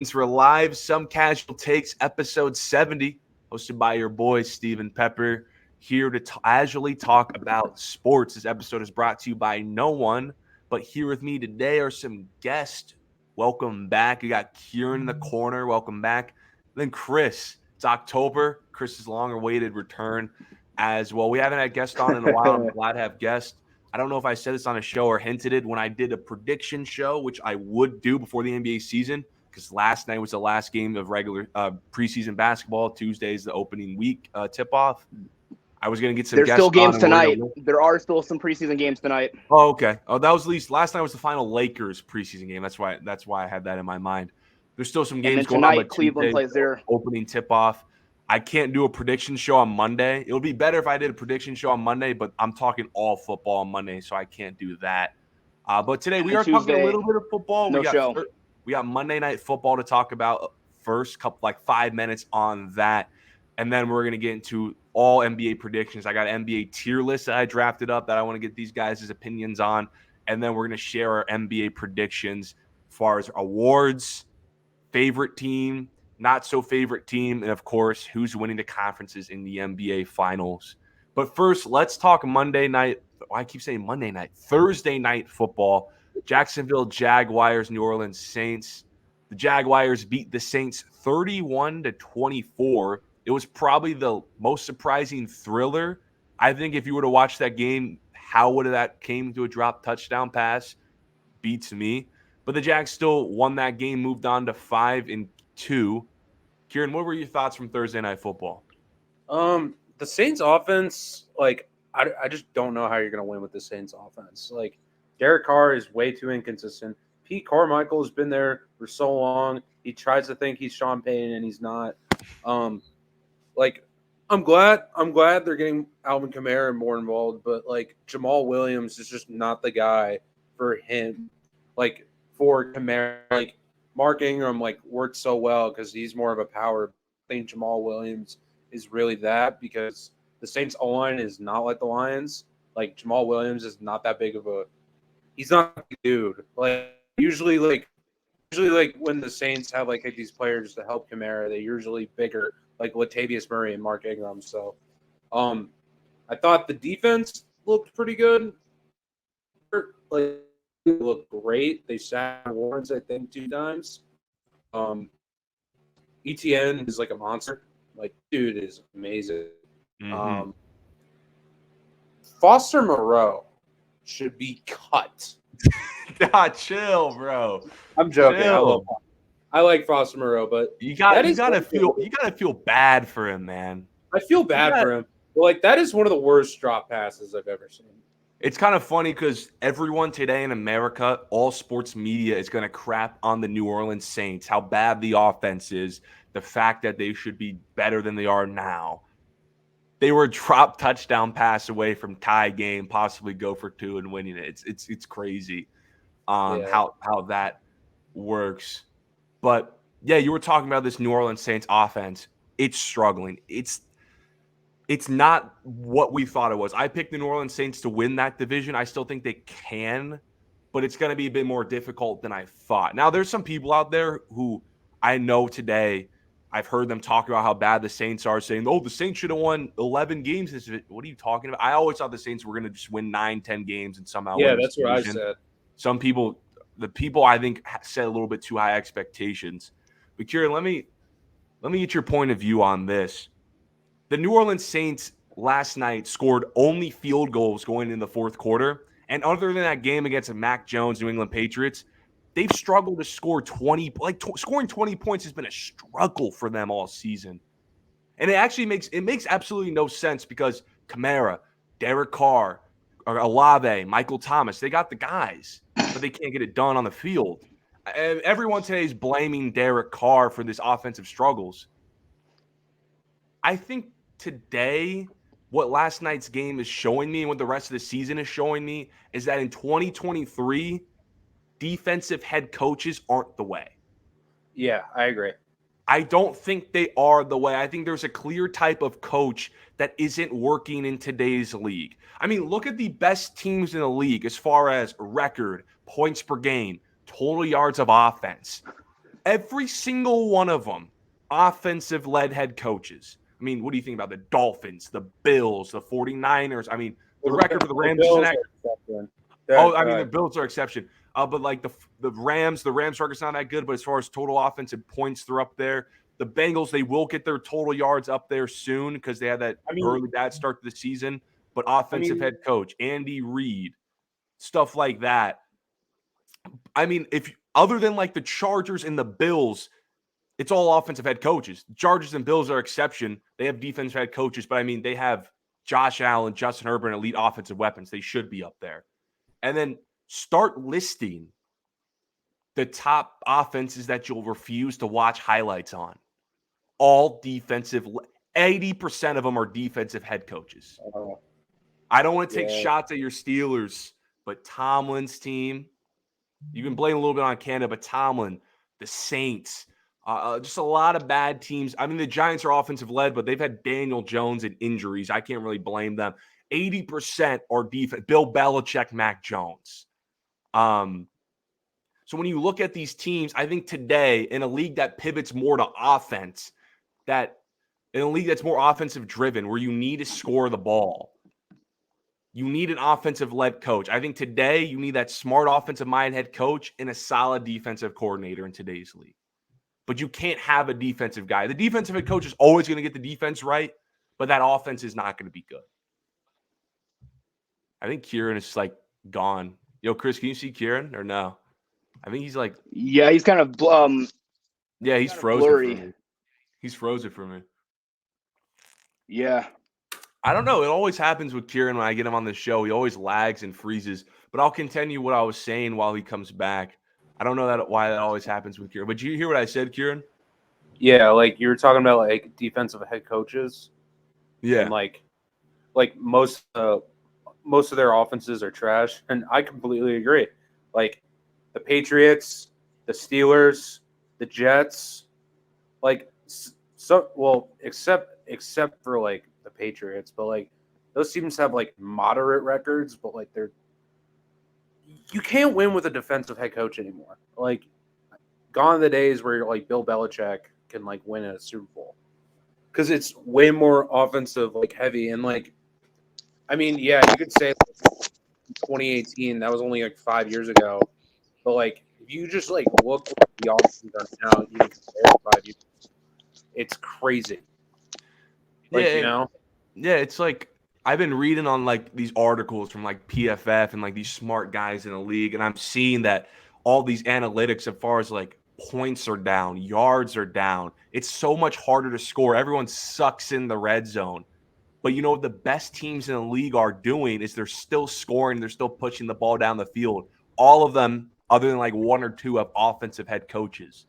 For live Some Casual Takes, episode 70, hosted by your boy, Steven Pepper, here to casually talk about sports. This episode is brought to you by no one, but here with me today are some guests. Welcome back. We got Kieran in the corner. Welcome back. Then Chris. It's October. Chris's long-awaited return as well. We haven't had guests on in a while. I'm glad to have guests. I don't know if I said this on a show or hinted it when I did a prediction show, which I would do before the NBA season, because last night was the last game of regular preseason basketball. Tuesday is the opening week tip-off. I was going to get some guests on. There's still games tonight. There are still some preseason games tonight. Oh, okay. Oh, that was at least last night was the final Lakers preseason game. That's why I had that in my mind. There's still some games going on, but Cleveland plays their opening tip-off. I can't do a prediction show on Monday. It would be better if I did a prediction show on Monday, but I'm talking all football on Monday, so I can't do that. But today we are talking a little bit of football. We got Monday Night Football to talk about first, 5 minutes on that. And then we're going to get into all NBA predictions. I got an NBA tier list that I drafted up that I want to get these guys' opinions on. And then we're going to share our NBA predictions as far as awards, favorite team, not so favorite team, and of course, who's winning the conferences in the NBA Finals. But first, let's talk Monday night. I keep saying Monday night. Thursday night football. Jacksonville Jaguars, New Orleans Saints. The Jaguars beat the Saints 31-24. It was probably the most surprising thriller. I think if you were to watch that game, how would that came to a drop touchdown pass? Beats me. But the Jags still won that game, moved on to 5-2. Kieran, what were your thoughts from Thursday night football? The Saints offense, I just don't know how you're going to win with the Saints offense. Derek Carr is way too inconsistent. Pete Carmichael has been there for so long. He tries to think he's Sean Payton, and he's not. I'm glad they're getting Alvin Kamara more involved, but Jamal Williams is just not the guy for him. For Kamara, Mark Ingram worked so well because he's more of a power. I think Jamal Williams is really that because the Saints O-line is not like the Lions. Jamal Williams is not that big of a. He's not a dude. Usually when the Saints have these players to help Kamara, they're usually bigger, like Latavius Murray and Mark Ingram. So, I thought the defense looked pretty good. They looked great. They sacked Warrens, I think, 2 times. ETN is a monster. Dude is amazing. Mm-hmm. Foster Moreau should be cut. Chill, bro. I'm joking. I like Foster Moreau, but you gotta feel bad for him, man. I feel bad for him. But that is one of the worst drop passes I've ever seen. It's kind of funny because everyone today in America, all sports media is going to crap on the New Orleans Saints, how bad the offense is, the fact that they should be better than they are now. They were a drop touchdown pass away from tie game, possibly go for 2 and winning it. It's crazy how that works. But, yeah, you were talking about this New Orleans Saints offense. It's struggling. It's not what we thought it was. I picked the New Orleans Saints to win that division. I still think they can, but it's going to be a bit more difficult than I thought. Now, there's some people out there who I know today, I've heard them talk about how bad the Saints are, saying, oh, the Saints should have won 11 games. What are you talking about? I always thought the Saints were going to just win 9, 10 games and somehow win. Yeah, that's what I said. Some people, the people I think set a little bit too high expectations. But Kieran, let me get your point of view on this. The New Orleans Saints last night scored only field goals going in the fourth quarter. And other than that game against the Mac Jones, New England Patriots, they've struggled to score 20. Scoring 20 points has been a struggle for them all season. And it actually makes absolutely no sense because Kamara, Derek Carr, Olave, Michael Thomas, they got the guys, but they can't get it done on the field. And everyone today is blaming Derek Carr for this offensive struggles. I think today, what last night's game is showing me and what the rest of the season is showing me is that in 2023, defensive head coaches aren't the way. Yeah, I agree. I don't think they are the way. I think there's a clear type of coach that isn't working in today's league. I mean, look at the best teams in the league as far as record, points per game, total yards of offense. every single one of them, offensive-led head coaches. I mean, what do you think about the Dolphins, the Bills, the 49ers? I mean, the record for the Rams isn't that. The Bills are exception. But like the Rams record's not that good. But as far as total offensive points, they're up there. The Bengals, they will get their total yards up there soon because they had that early bad start to the season. But offensive head coach Andy Reid, stuff like that. I mean, if other than like the Chargers and the Bills, it's all offensive head coaches. Chargers and Bills are exception. They have defensive head coaches, but I mean, they have Josh Allen, Justin Herbert, and elite offensive weapons. They should be up there. And then start listing the top offenses that you'll refuse to watch highlights on. All defensive. 80% of them are defensive head coaches. I don't want to take shots at your Steelers, but Tomlin's team, you can blame a little bit on Canada, but Tomlin, the Saints, just a lot of bad teams. I mean, the Giants are offensive led, but they've had Daniel Jones and injuries. I can't really blame them. 80% are defense. Bill Belichick, Mac Jones. So when you look at these teams, I think today in a league that pivots more to offense, that in a league that's more offensive driven, where you need to score the ball, you need an offensive-led coach. I think today you need that smart offensive-minded head coach and a solid defensive coordinator in today's league. But you can't have a defensive guy. The defensive head coach is always going to get the defense right, but that offense is not going to be good. I think Kieran is like gone. Yo, Chris, can you see Kieran or no? I think he's like. Yeah, he's kind of yeah, he's frozen blurry. for me. He's frozen for me. Yeah. I don't know. It always happens with Kieran when I get him on the show. He always lags and freezes. But I'll continue what I was saying while he comes back. I don't know why that always happens with Kieran. But did you hear what I said, Kieran? Yeah, like you were talking about like defensive head coaches. Yeah. And like most of their offenses are trash. And I completely agree. Like the Patriots, the Steelers, the Jets, except for like the Patriots, but like those teams have like moderate records, but like you can't win with a defensive head coach anymore. Like gone are the days where like Bill Belichick can like win a Super Bowl because it's way more offensive, like heavy. And like, I mean, yeah, you could say like, 2018, that was only like 5 years ago, but like if you just like look at the offenses are now, even compared to 5 years, it's crazy. Like, yeah, you know? Yeah, it's like I've been reading on like these articles from like PFF and like these smart guys in the league, and I'm seeing that all these analytics as far as like points are down, yards are down. It's so much harder to score. Everyone sucks in the red zone. But you know what the best teams in the league are doing is they're still scoring, they're still pushing the ball down the field. All of them, other than like one or two, have offensive head coaches.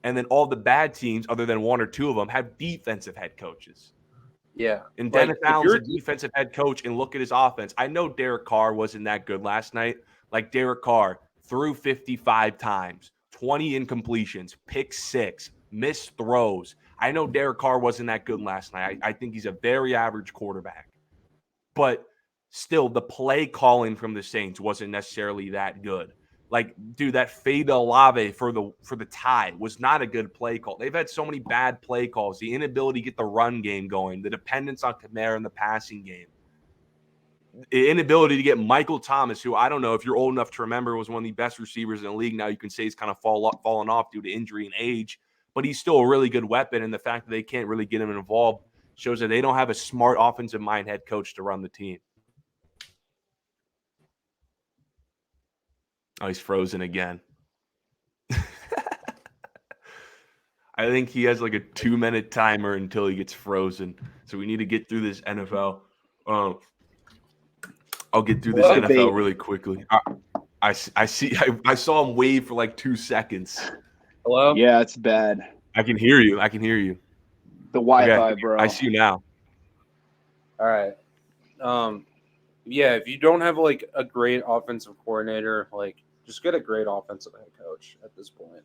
And then all the bad teams, other than one or two of them, have defensive head coaches. Yeah. And Dennis Allen's a defensive head coach, and look at his offense. I know Derek Carr wasn't that good last night. Like Derek Carr threw 55 times, 20 incompletions, pick 6, missed throws. I know Derek Carr wasn't that good last night. I think he's a very average quarterback. But still, the play calling from the Saints wasn't necessarily that good. Like, dude, that fade to Olave for the tie was not a good play call. They've had so many bad play calls. The inability to get the run game going, the dependence on Kamara in the passing game, the inability to get Michael Thomas, who I don't know if you're old enough to remember was one of the best receivers in the league. Now you can say he's kind of fallen off due to injury and age, but he's still a really good weapon. And the fact that they can't really get him involved shows that they don't have a smart offensive mind head coach to run the team. Oh, he's frozen again. I think he has like a 2-minute timer until he gets frozen. So we need to get through this NFL. I'll get through this NFL really quickly. I saw him wave for like 2 seconds. Hello? Yeah, it's bad. I can hear you. The Wi-Fi, okay, bro. I see you now. All right. Yeah, if you don't have like a great offensive coordinator, like just get a great offensive head coach at this point.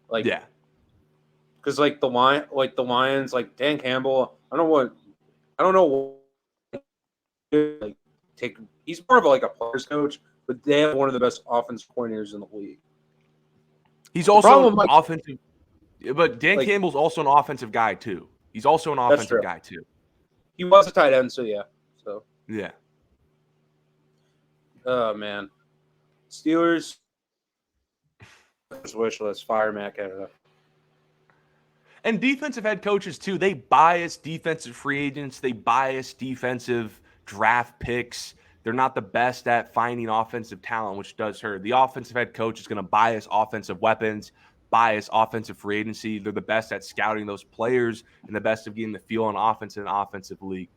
Like, yeah, because like the Lions, like Dan Campbell, I don't know what like he's more of like a players coach, but they have one of the best offensive coordinators in the league. He's also problem, an offensive, but Dan like- Campbell's also an offensive guy too. He's also an offensive true. guy too. He was a tight end, so yeah. So Yeah. oh man, Steelers wish list. Fire Matt Canada. And defensive head coaches too. They bias defensive free agents. They bias defensive draft picks. They're not the best at finding offensive talent, which does hurt. The offensive head coach is going to bias offensive weapons, bias offensive free agency. They're the best at scouting those players and the best of getting the feel on offense in an offensive league.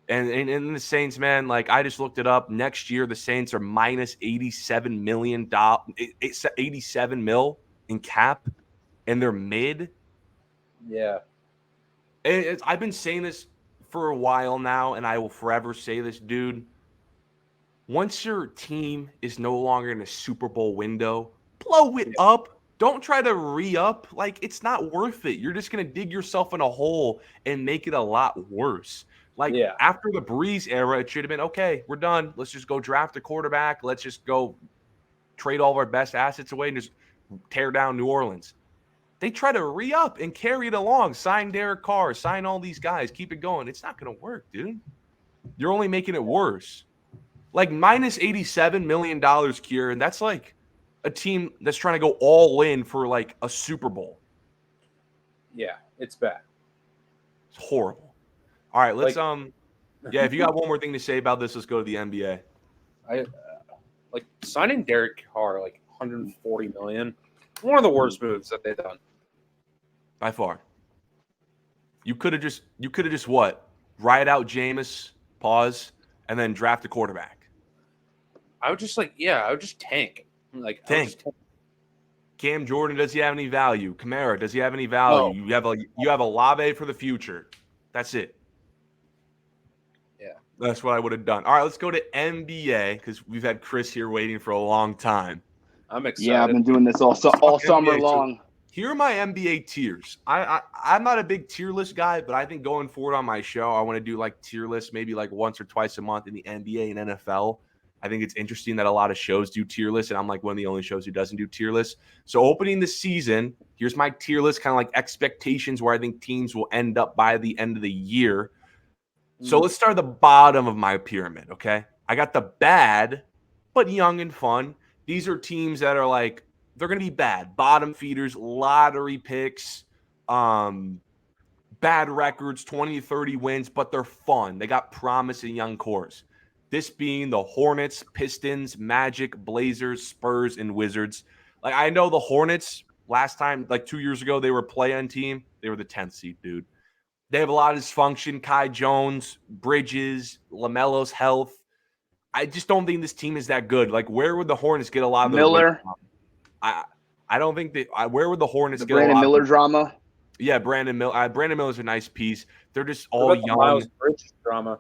And in the Saints, man, like I just looked it up. Next year, the Saints are minus $87 million, 87 mil in cap, and they're mid. Yeah. I've been saying this for a while now, and I will forever say this, dude. Once your team is no longer in a Super Bowl window, blow it up. Don't try to re-up. Like, it's not worth it. You're just going to dig yourself in a hole and make it a lot worse. Like, after the Breeze era, it should have been, okay, we're done. Let's just go draft a quarterback. Let's just go trade all of our best assets away and just tear down New Orleans. They try to re-up and carry it along. Sign Derek Carr. Sign all these guys. Keep it going. It's not going to work, dude. You're only making it worse. Like, minus $87 million, Kieran, that's like a team that's trying to go all in for, like, a Super Bowl. Yeah, it's bad. It's horrible. All right, let's if you got one more thing to say about this, let's go to the NBA. Signing Derek Carr, like $140 million, one of the worst moves that they've done. By far. You could have just what? Ride out Jameis, pause, and then draft a quarterback. I would just tank. Like tank. Cam Jordan, does he have any value? Kamara, does he have any value? No. You have a Olave for the future. That's it. Yeah. That's what I would have done. All right, let's go to NBA because we've had Chris here waiting for a long time. I'm excited. Yeah, I've been doing this all summer long. Here are my NBA tiers. I'm not a big tier list guy, but I think going forward on my show, I want to do like tier lists maybe like once or twice a month in the NBA and NFL. I think it's interesting that a lot of shows do tier lists, and I'm like one of the only shows who doesn't do tier lists. So opening the season, here's my tier list, kind of like expectations where I think teams will end up by the end of the year. So let's start at the bottom of my pyramid, okay? I got the bad, but young and fun. These are teams that are like, they're going to be bad. Bottom feeders, lottery picks, bad records, 20 to 30 wins, but they're fun. They got promise in young cores. This being the Hornets, Pistons, Magic, Blazers, Spurs, and Wizards. Like, I know the Hornets last time, like 2 years ago, they were a play-in team. They were the 10th seed, dude. They have a lot of dysfunction. Kai Jones, Bridges, LaMelo's health. I just don't think this team is that good. Like, where would the Hornets get a lot of Miller? I don't think where would the Hornets get Brandon a lot Miller of drama? Yeah, Brandon Miller. Brandon Miller's a nice piece. They're just all young. Miles Bridges drama.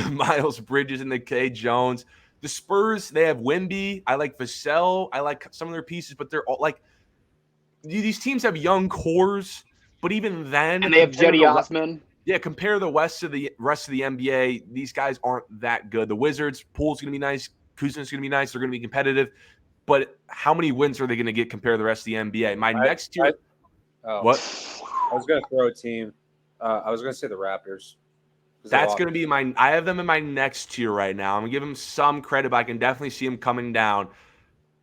Miles Bridges and the K Jones. The Spurs, they have Wemby. I like Vassell. I like some of their pieces, but they're all like these teams have young cores. But even then, and they have Jetty Osman. Yeah, compare the rest of the NBA. These guys aren't that good. The Wizards, Poole's going to be nice. Kuzma's going to be nice. They're going to be competitive. But how many wins are they going to get compared to the rest of the NBA? Next tier. What? I was going to throw a team. I was going to say the Raptors. That's going to be I have them in my next tier right now. I'm going to give them some credit, but I can definitely see them coming down.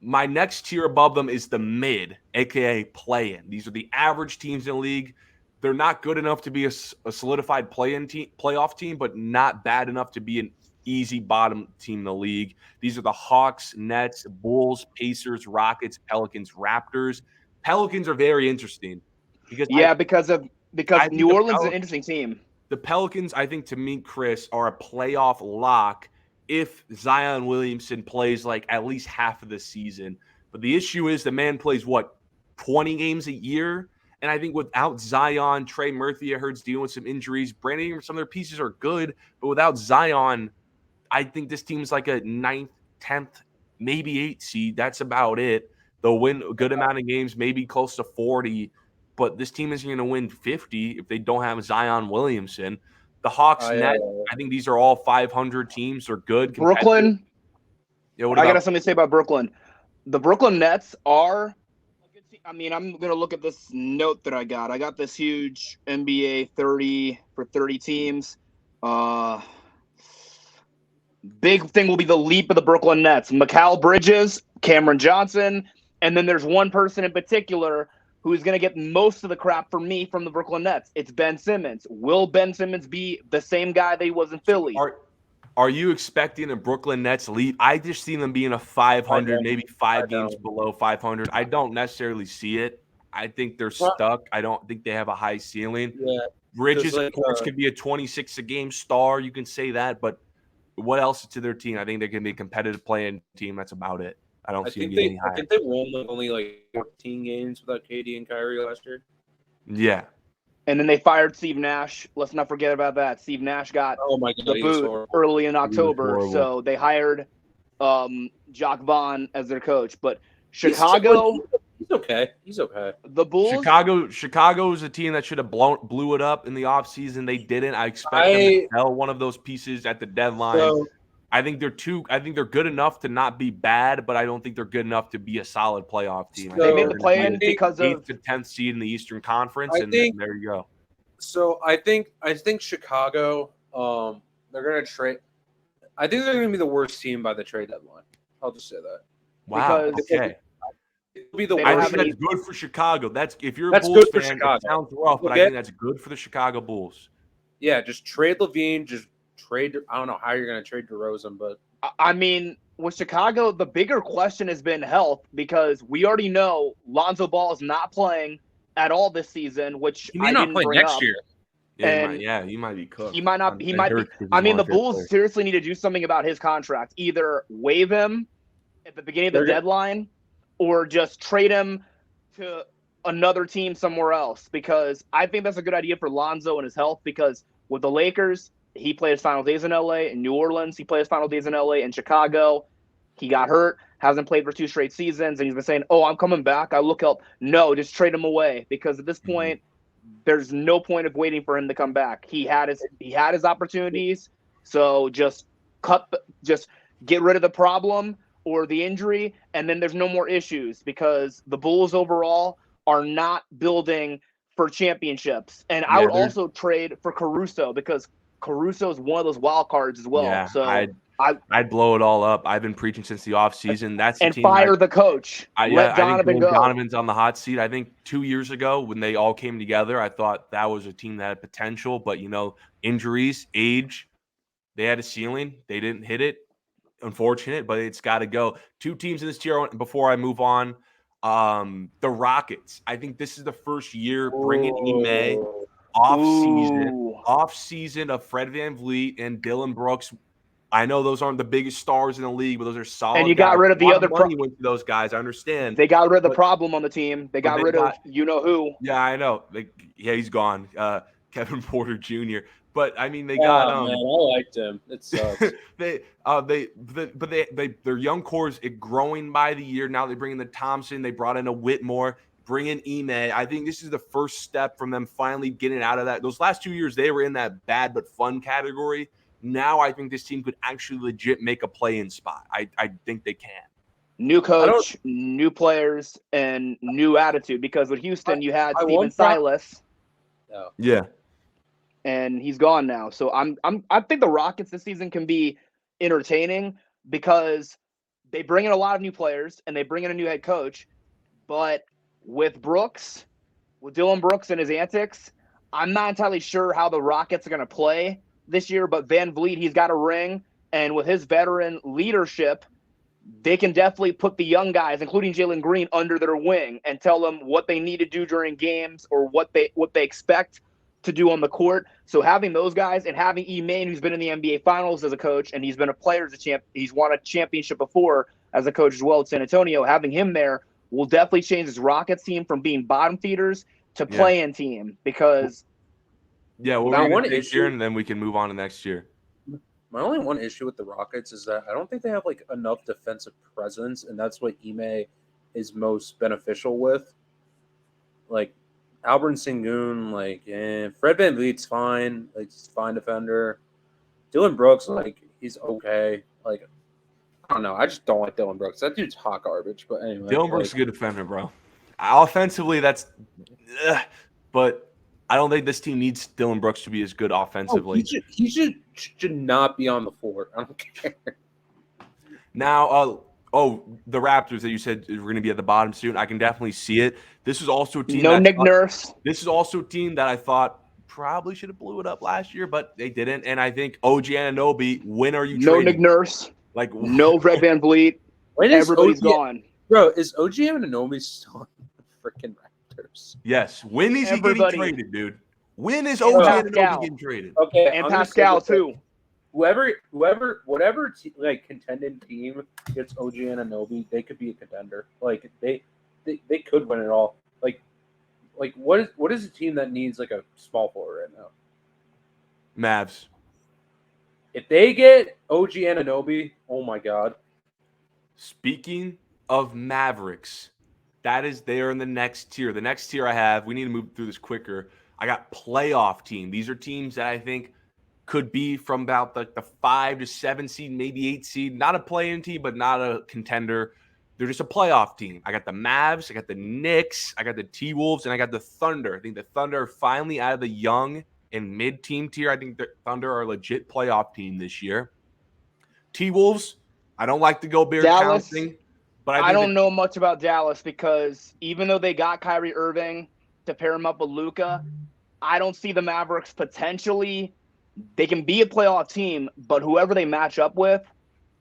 My next tier above them is the mid, a.k.a. play-in. These are the average teams in the league. They're not good enough to be a solidified playoff team, but not bad enough to be an easy bottom team in the league. These are the Hawks, Nets, Bulls, Pacers, Rockets, Pelicans, Raptors. Pelicans are very interesting because New Orleans is an interesting team. The Pelicans, I think, to me, Chris, are a playoff lock if Zion Williamson plays like at least half of the season. But the issue is the man plays 20 games a year. And I think without Zion, Trey Murphy, I heard, is dealing with some injuries. Brandon Ingram, some of their pieces are good. But without Zion, I think this team's like a 9th, 10th, maybe 8th seed. That's about it. They'll win a good amount of games, maybe close to 40. But this team isn't going to win 50 if they don't have Zion Williamson. The Hawks, Nets, I think these are all 500 teams. They're good. Brooklyn. Yeah, I got something to say about Brooklyn. The Brooklyn Nets are a good I mean, I'm going to look at this note that I got. I got this huge NBA 30 for 30 teams. Big thing will be the leap of the Brooklyn Nets. Mikal Bridges, Cameron Johnson, and then there's one person in particular who's going to get most of the crap from me from the Brooklyn Nets. It's Ben Simmons. Will Ben Simmons be the same guy that he was in Philly? Are you expecting a Brooklyn Nets leap? I just see them being a 500, maybe 5 games below 500. I don't necessarily see it. I think they're stuck. I don't think they have a high ceiling. Yeah. Bridges, of course, could be a 26 a game star. You can say that, but what else is to their team? I think they can be a competitive playing team. That's about it. I don't see them getting any higher. I think they won only like 14 games without KD and Kyrie last year. Yeah. And then they fired Steve Nash. Let's not forget about that. Steve Nash got the boot early in October, so they hired Jacques Vaughn as their coach. But Chicago, he's okay. He's okay. The Bulls, Chicago is a team that should have blew it up in the offseason. They didn't. I expect them to sell one of those pieces at the deadline. So, I think they're good enough to not be bad, but I don't think they're good enough to be a solid playoff team. So they made the play-in because of 8th to 10th seed in the Eastern Conference, and there you go. So I think Chicago, they're gonna trade. I think they're gonna be the worst team by the trade deadline. I'll just say that. Wow. Okay. It'll be the I worst. think that's good for Chicago. If you're a Bulls fan, it sounds rough, but I think that's good for the Chicago Bulls. Yeah, just trade LaVine. Just trade. I don't know how you're going to trade DeRozan, but I mean, with Chicago, the bigger question has been health because we already know Lonzo Ball is not playing at all this season, which he may not play next year. Yeah, he might be cooked. He might not. He might be. I mean, the Bulls seriously need to do something about his contract. Either waive him at the beginning of the deadline, or just trade him to another team somewhere else. Because I think that's a good idea for Lonzo and his health. Because with the Lakers, he played his final days in LA. In New Orleans, he played his final days in LA. In Chicago, he got hurt, hasn't played for 2 straight seasons, and he's been saying, "Oh, I'm coming back. I look up." No, just trade him away because at this point, there's no point of waiting for him to come back. He had his opportunities, so just get rid of the problem or the injury, and then there's no more issues because the Bulls overall are not building for championships. And I would also trade for Caruso because Caruso is one of those wild cards as well. Yeah, so I'd blow it all up. I've been preaching since the offseason. That's the team fire the coach. Let Donovan go. Donovan's on the hot seat. I think 2 years ago when they all came together, I thought that was a team that had potential. But, injuries, age, they had a ceiling. They didn't hit it. Unfortunate, but it's got to go. 2 teams in this tier before I move on. The Rockets. I think this is the first year bringing Ime off season of Fred VanVleet and Dylan Brooks. I know those aren't the biggest stars in the league, but those are solid. And you got rid of the other money went to those guys. I understand. They got rid of the problem on the team. They got rid of who. Yeah, I know. He's gone. Kevin Porter Jr. But I mean, they got. Man, I liked him. It sucks. Their young core is growing by the year. Now they bring in the Thompson. They brought in a Whitmore. Bring in Ime. I think this is the first step from them finally getting out of that. Those last 2 years, they were in that bad but fun category. Now I think this team could actually legit make a play-in spot. I think they can. New coach, new players, and new attitude. Because with Houston, you had Steven Silas. Yeah. And he's gone now. So I think the Rockets this season can be entertaining because they bring in a lot of new players and they bring in a new head coach. But with Dylan Brooks and his antics, I'm not entirely sure how the Rockets are going to play this year. But VanVleet, he's got a ring. And with his veteran leadership, they can definitely put the young guys, including Jalen Green, under their wing and tell them what they need to do during games or what they expect to do on the court. So having those guys and having Ime, who's been in the NBA Finals as a coach, and he's been a player as a champ, he's won a championship before as a coach as well at San Antonio. Having him there will definitely change this Rockets team from being bottom feeders to play-in team because. Yeah, well, one issue, and then we can move on to next year. My only one issue with the Rockets is that I don't think they have enough defensive presence, and that's what Ime is most beneficial with. Albert Sengun, Fred VanVleet's fine. He's a fine defender. Dylan Brooks, he's okay. I don't know. I just don't like Dylan Brooks. That dude's hot garbage. But anyway. Dylan Brooks is a good defender, bro. Offensively, that's but I don't think this team needs Dylan Brooks to be as good offensively. He should not be on the floor. I don't care. Now, the Raptors that you said were going to be at the bottom soon. I can definitely see it. This is also a team. No Nick Nurse. This is also a team that I thought probably should have blew it up last year, but they didn't. And I think OG Anunoby, when are you trading? No Nick Nurse. Like no Red Van Vliet. Everybody's gone. Bro, is OG Anunoby still on the freaking Raptors? Yes. When is he getting traded, dude? When is OG Anunoby getting traded? Okay, and Pascal too. Whatever like contending team gets OG Anunoby, they could be a contender. Like they could win it all. Like what is a team that needs like a small forward right now? Mavs. If they get OG Anunoby, oh my god. Speaking of Mavericks, they are in the next tier. The next tier I have, we need to move through this quicker. I got playoff team. These are teams that I think could be from about the 5 to 7 seed, maybe 8 seed. Not a play-in team, but not a contender. They're just a playoff team. I got the Mavs, I got the Knicks, I got the T-Wolves, and I got the Thunder. I think the Thunder are finally out of the young and mid-team tier. I think the Thunder are a legit playoff team this year. T-Wolves, I don't like the Gobert counting, but I don't know much about Dallas because even though they got Kyrie Irving to pair him up with Luka, I don't see the Mavericks potentially. They can be a playoff team, but whoever they match up with,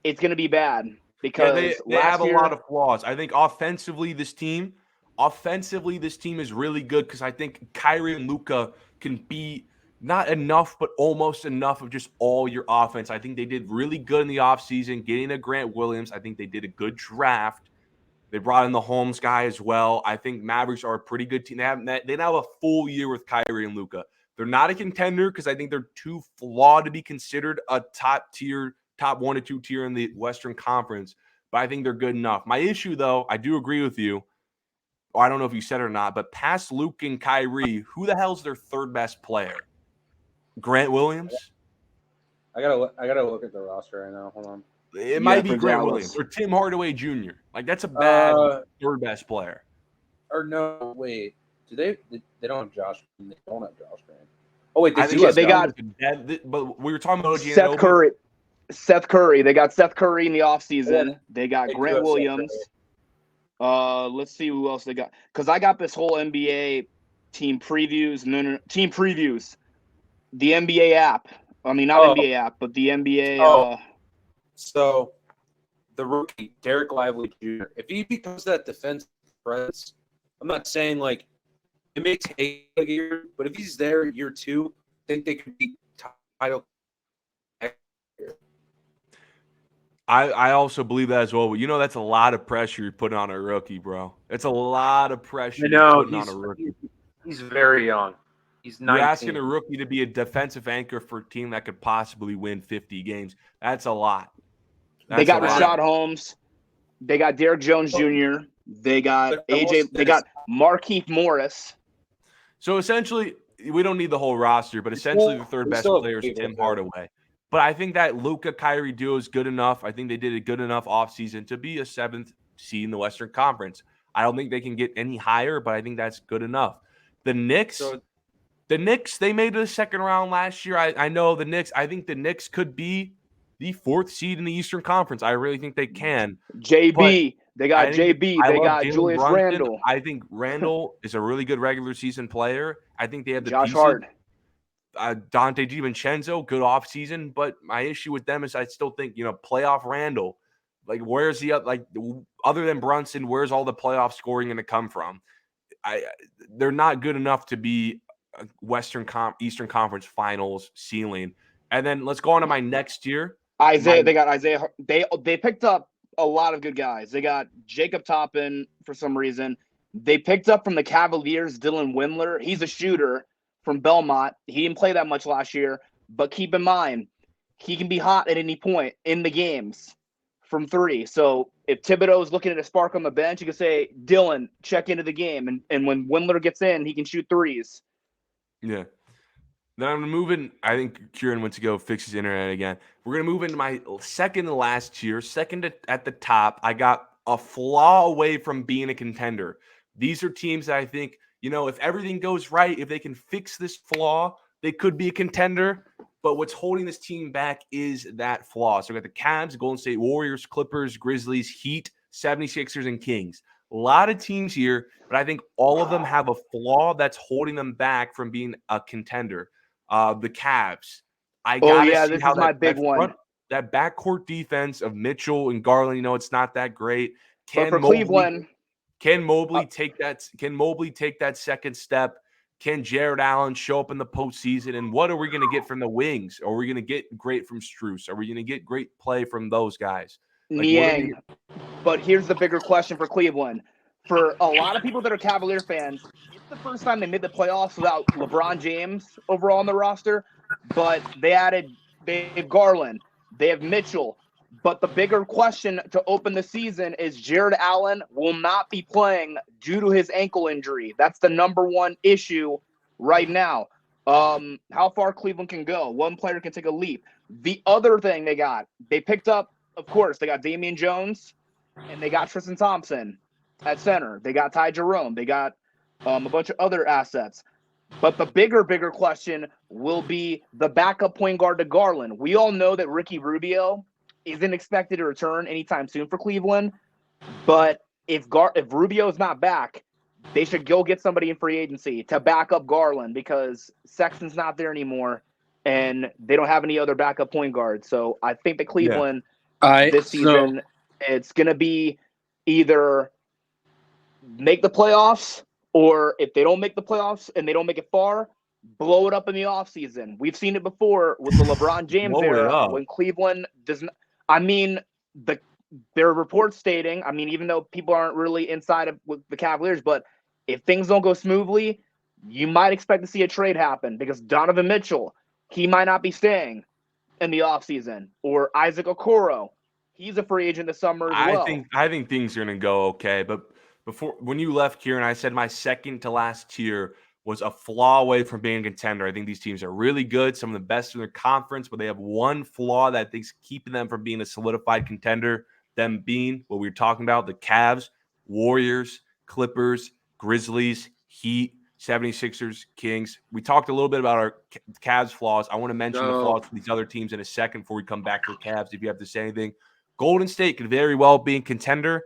it's going to be bad because they have a lot of flaws. I think offensively, this team is really good because I think Kyrie and Luka can be not enough, but almost enough of just all your offense. I think they did really good in the offseason, getting a Grant Williams. I think they did a good draft. They brought in the Holmes guy as well. I think Mavericks are a pretty good team. They now have a full year with Kyrie and Luka. They're not a contender because I think they're too flawed to be considered a top 1 to 2 tier in the Western Conference. But I think they're good enough. My issue, though, I do agree with you. I don't know if you said it or not, but past Luke and Kyrie, who the hell's their third best player? Grant Williams? I gotta look at the roster right now. Hold on. It might be Grant Williams or Tim Hardaway Jr. Like that's a bad third best player. Or no, wait. They don't have Josh? They don't have Josh Green. Oh wait, they got. But we were talking about Seth Curry. Seth Curry. They got Seth Curry in the offseason. Yeah, they got Grant Williams. Let's see who else they got. Because I got this whole NBA team previews. Team previews. The NBA app. I mean, not NBA app, but the NBA. So, the rookie, Derek Lively Jr., if he becomes that defensive presence, I'm not saying, like, it may take a year, but if he's there year 2, I think they could be title. I also believe that as well. But, that's a lot of pressure you're putting on a rookie, bro. It's a lot of pressure you're putting on a rookie. He's very young. He's 19. You're asking a rookie to be a defensive anchor for a team that could possibly win 50 games. That's a lot. They got Rashad Holmes. They got Derrick Jones Jr. They got AJ. They got Markieff Morris. So essentially, we don't need the whole roster, but essentially the third best player is Tim Hardaway. But I think that Luka-Kyrie duo is good enough. I think they did a good enough offseason to be a 7th seed in the Western Conference. I don't think they can get any higher, but I think that's good enough. The Knicks, they made the second round last year. I know the Knicks. I think the Knicks could be the 4th seed in the Eastern Conference. I really think they can. JB. They got JB. They got Julius Randle. I think Randle is a really good regular season player. I think they have the Josh Hart. Dante DiVincenzo, good offseason. But my issue with them is I still think, playoff Randle. Like, where's other than Brunson, where's all the playoff scoring going to come from? They're not good enough to be a Eastern Conference Finals ceiling. And then let's go on to my next year. They got Isaiah. They picked up a lot of good guys. They got Jacob Toppin for some reason. They picked up from the Cavaliers Dylan Windler. He's a shooter from Belmont. He didn't play that much last year, but keep in mind, he can be hot at any point in the games from 3. So if Thibodeau is looking at a spark on the bench, you can say, Dylan, check into the game. And when Windler gets in, he can shoot 3s. Yeah. Then I'm moving. I think Kieran went to go fix his internet again. We're going to move into my second to last tier, second at the top. I got a flaw away from being a contender. These are teams that I think, if everything goes right, if they can fix this flaw, they could be a contender. But what's holding this team back is that flaw. So we got the Cavs, Golden State Warriors, Clippers, Grizzlies, Heat, 76ers, and Kings. A lot of teams here, but I think all of them have a flaw that's holding them back from being a contender. The Cavs. This is my big one. That backcourt defense of Mitchell and Garland, it's not that great. Cleveland, can Mobley take that second step? Can Jared Allen show up in the postseason? And what are we going to get from the wings? Are we going to get great from Strus? Are we going to get great play from those guys? Niang. But here's the bigger question for Cleveland. For a lot of people that are Cavalier fans, it's the first time they made the playoffs without LeBron James overall on the roster. But they have Garland, they have Mitchell. But the bigger question to open the season is Jared Allen will not be playing due to his ankle injury. That's the number one issue right now. How far Cleveland can go. One player can take a leap. The other thing they picked up, of course, they got Damian Jones and they got Tristan Thompson at center. They got Ty Jerome. They got a bunch of other assets. But the bigger question will be the backup point guard to Garland. We all know that Ricky Rubio isn't expected to return anytime soon for Cleveland. But if Rubio is not back, they should go get somebody in free agency to back up Garland because Sexton's not there anymore, and they don't have any other backup point guards. So I think that Cleveland this season, it's going to be either make the playoffs, or if they don't make the playoffs and they don't make it far, blow it up in the offseason. We've seen it before with the LeBron James era when Cleveland does not. I mean, there are reports stating, even though people aren't really inside of with the Cavaliers, but if things don't go smoothly, you might expect to see a trade happen because Donovan Mitchell, he might not be staying in the offseason, or Isaac Okoro, he's a free agent this summer as well. I think things are going to go okay, but when you left, Kieran, I said my second to last tier was a flaw away from being a contender. I think these teams are really good, some of the best in their conference, but they have one flaw that I think's keeping them from being a solidified contender, them being what we were talking about, the Cavs, Warriors, Clippers, Grizzlies, Heat, 76ers, Kings. We talked a little bit about our Cavs flaws. I want to mention the flaws for these other teams in a second before we come back to the Cavs if you have to say anything. Golden State could very well be a contender.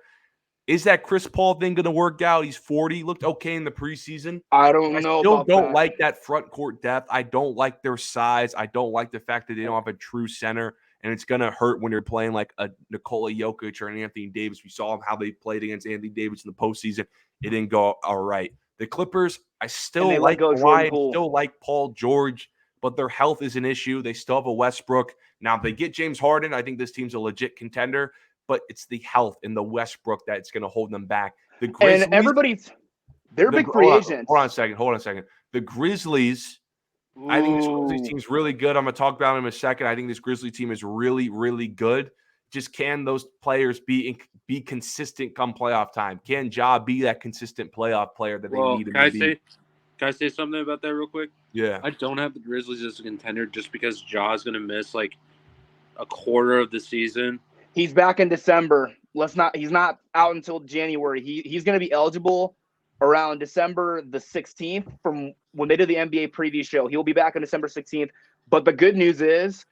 Is that Chris Paul thing going to work out? He's 40. Looked okay in the preseason. I don't like that front court depth. I don't like their size. I don't like the fact that they don't have a true center. And it's going to hurt when you're playing like a Nikola Jokic or an Anthony Davis. We saw how they played against Anthony Davis in the postseason. It didn't go all right. The Clippers, I still like Kawhi. I still like Paul George, but their health is an issue. They still have a Westbrook. Now, if they get James Harden, I think this team's a legit contender. But it's the health in the Westbrook that's going to hold them back. The Grizzlies, they're big free agents. Hold on a second. The Grizzlies, I think this Grizzlies team is really good. I'm going to talk about them in a second. I think this Grizzlies team is really, really good. Just can those players be consistent come playoff time? Can Ja be that consistent playoff player that they need? Can I say something about that real quick? Yeah. I don't have the Grizzlies as a contender just because Ja is going to miss like a quarter of the season. He's back in December. He's not out until January. He's going to be eligible around December the 16th from when they did the NBA preview show. He'll be back on December 16th. But the good news is,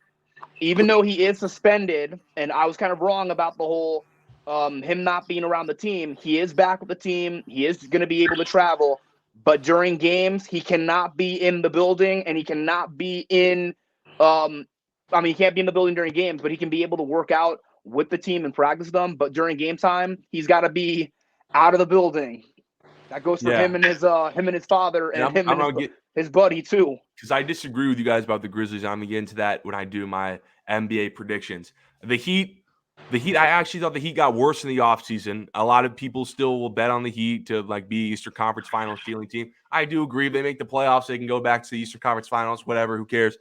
even though he is suspended, and I was kind of wrong about the whole him not being around the team, he is back with the team. He is going to be able to travel. But during games, he cannot be in the building, and he cannot be in he can't be in the building during games, but he can be able to work out with the team and practice them. But during game time, he's got to be out of the building. That goes for him and his father and his buddy too. Because I disagree with you guys about the Grizzlies. I'm going to get into that when I do my NBA predictions. The Heat, I actually thought the Heat got worse in the offseason. A lot of people still will bet on the Heat to be Eastern Conference Finals feeling team. I do agree. If they make the playoffs, they can go back to the Eastern Conference Finals, whatever, who cares?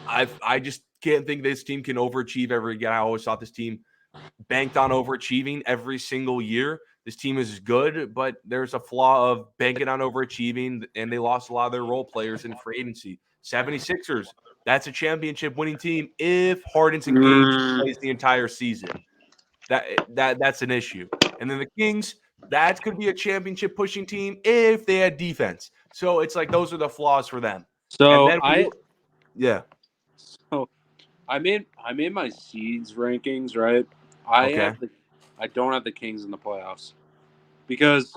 I just can't think this team can overachieve ever again. I always thought this team banked on overachieving every single year. This team is good, but there's a flaw of banking on overachieving, and they lost a lot of their role players in free agency. 76ers, that's a championship winning team if Harden's engaged and plays the entire season. That's an issue. And then the Kings, That could be a championship pushing team if they had defense. So it's like those are the flaws for them. So and then So I made my seeds rankings, right? I don't have the Kings in the playoffs because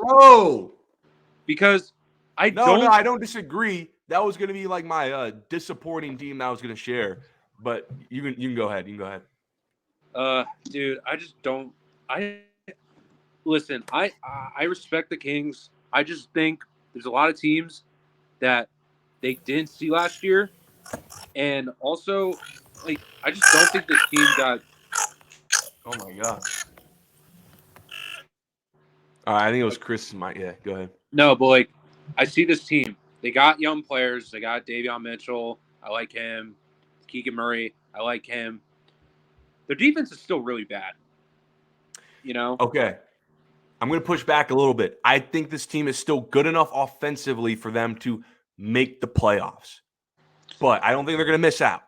I don't disagree. That was going to be like my disappointing team that I was going to share. But you can go ahead. You can go ahead. Dude, I just don't. Listen. I respect the Kings. I just think there's a lot of teams that they didn't see last year, and also like I just don't think this team got. Oh my god. I think it was Chris. Yeah, go ahead. No, but like I see this team. They got young players. They got Davion Mitchell. I like him. Keegan Murray. I like him. Their defense is still really bad. You know? Okay. I'm going to push back a little bit. I think this team is still good enough offensively for them to make the playoffs. But I don't think they're going to miss out.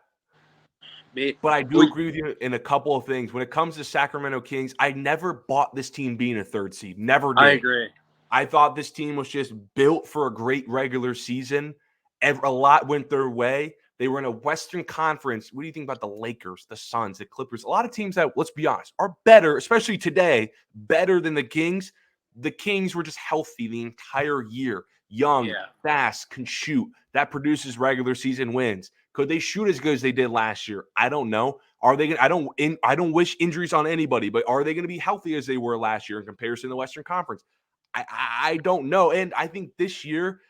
But I do agree with you in a couple of things. When it comes to Sacramento Kings, I never bought this team being a third seed. Never did. I agree. I thought this team was just built for a great regular season. A lot went their way. They were in a Western Conference. What do you think about the Lakers, the Suns, the Clippers? A lot of teams that, let's be honest, are better, especially today, better than the Kings. The Kings were just healthy the entire year. Young, fast, can shoot. That produces regular season wins. Could they shoot as good as they did last year? I don't know. Are they going to I don't wish injuries on anybody, but are they going to be healthy as they were last year in comparison to the Western Conference? I don't know. And I think this year,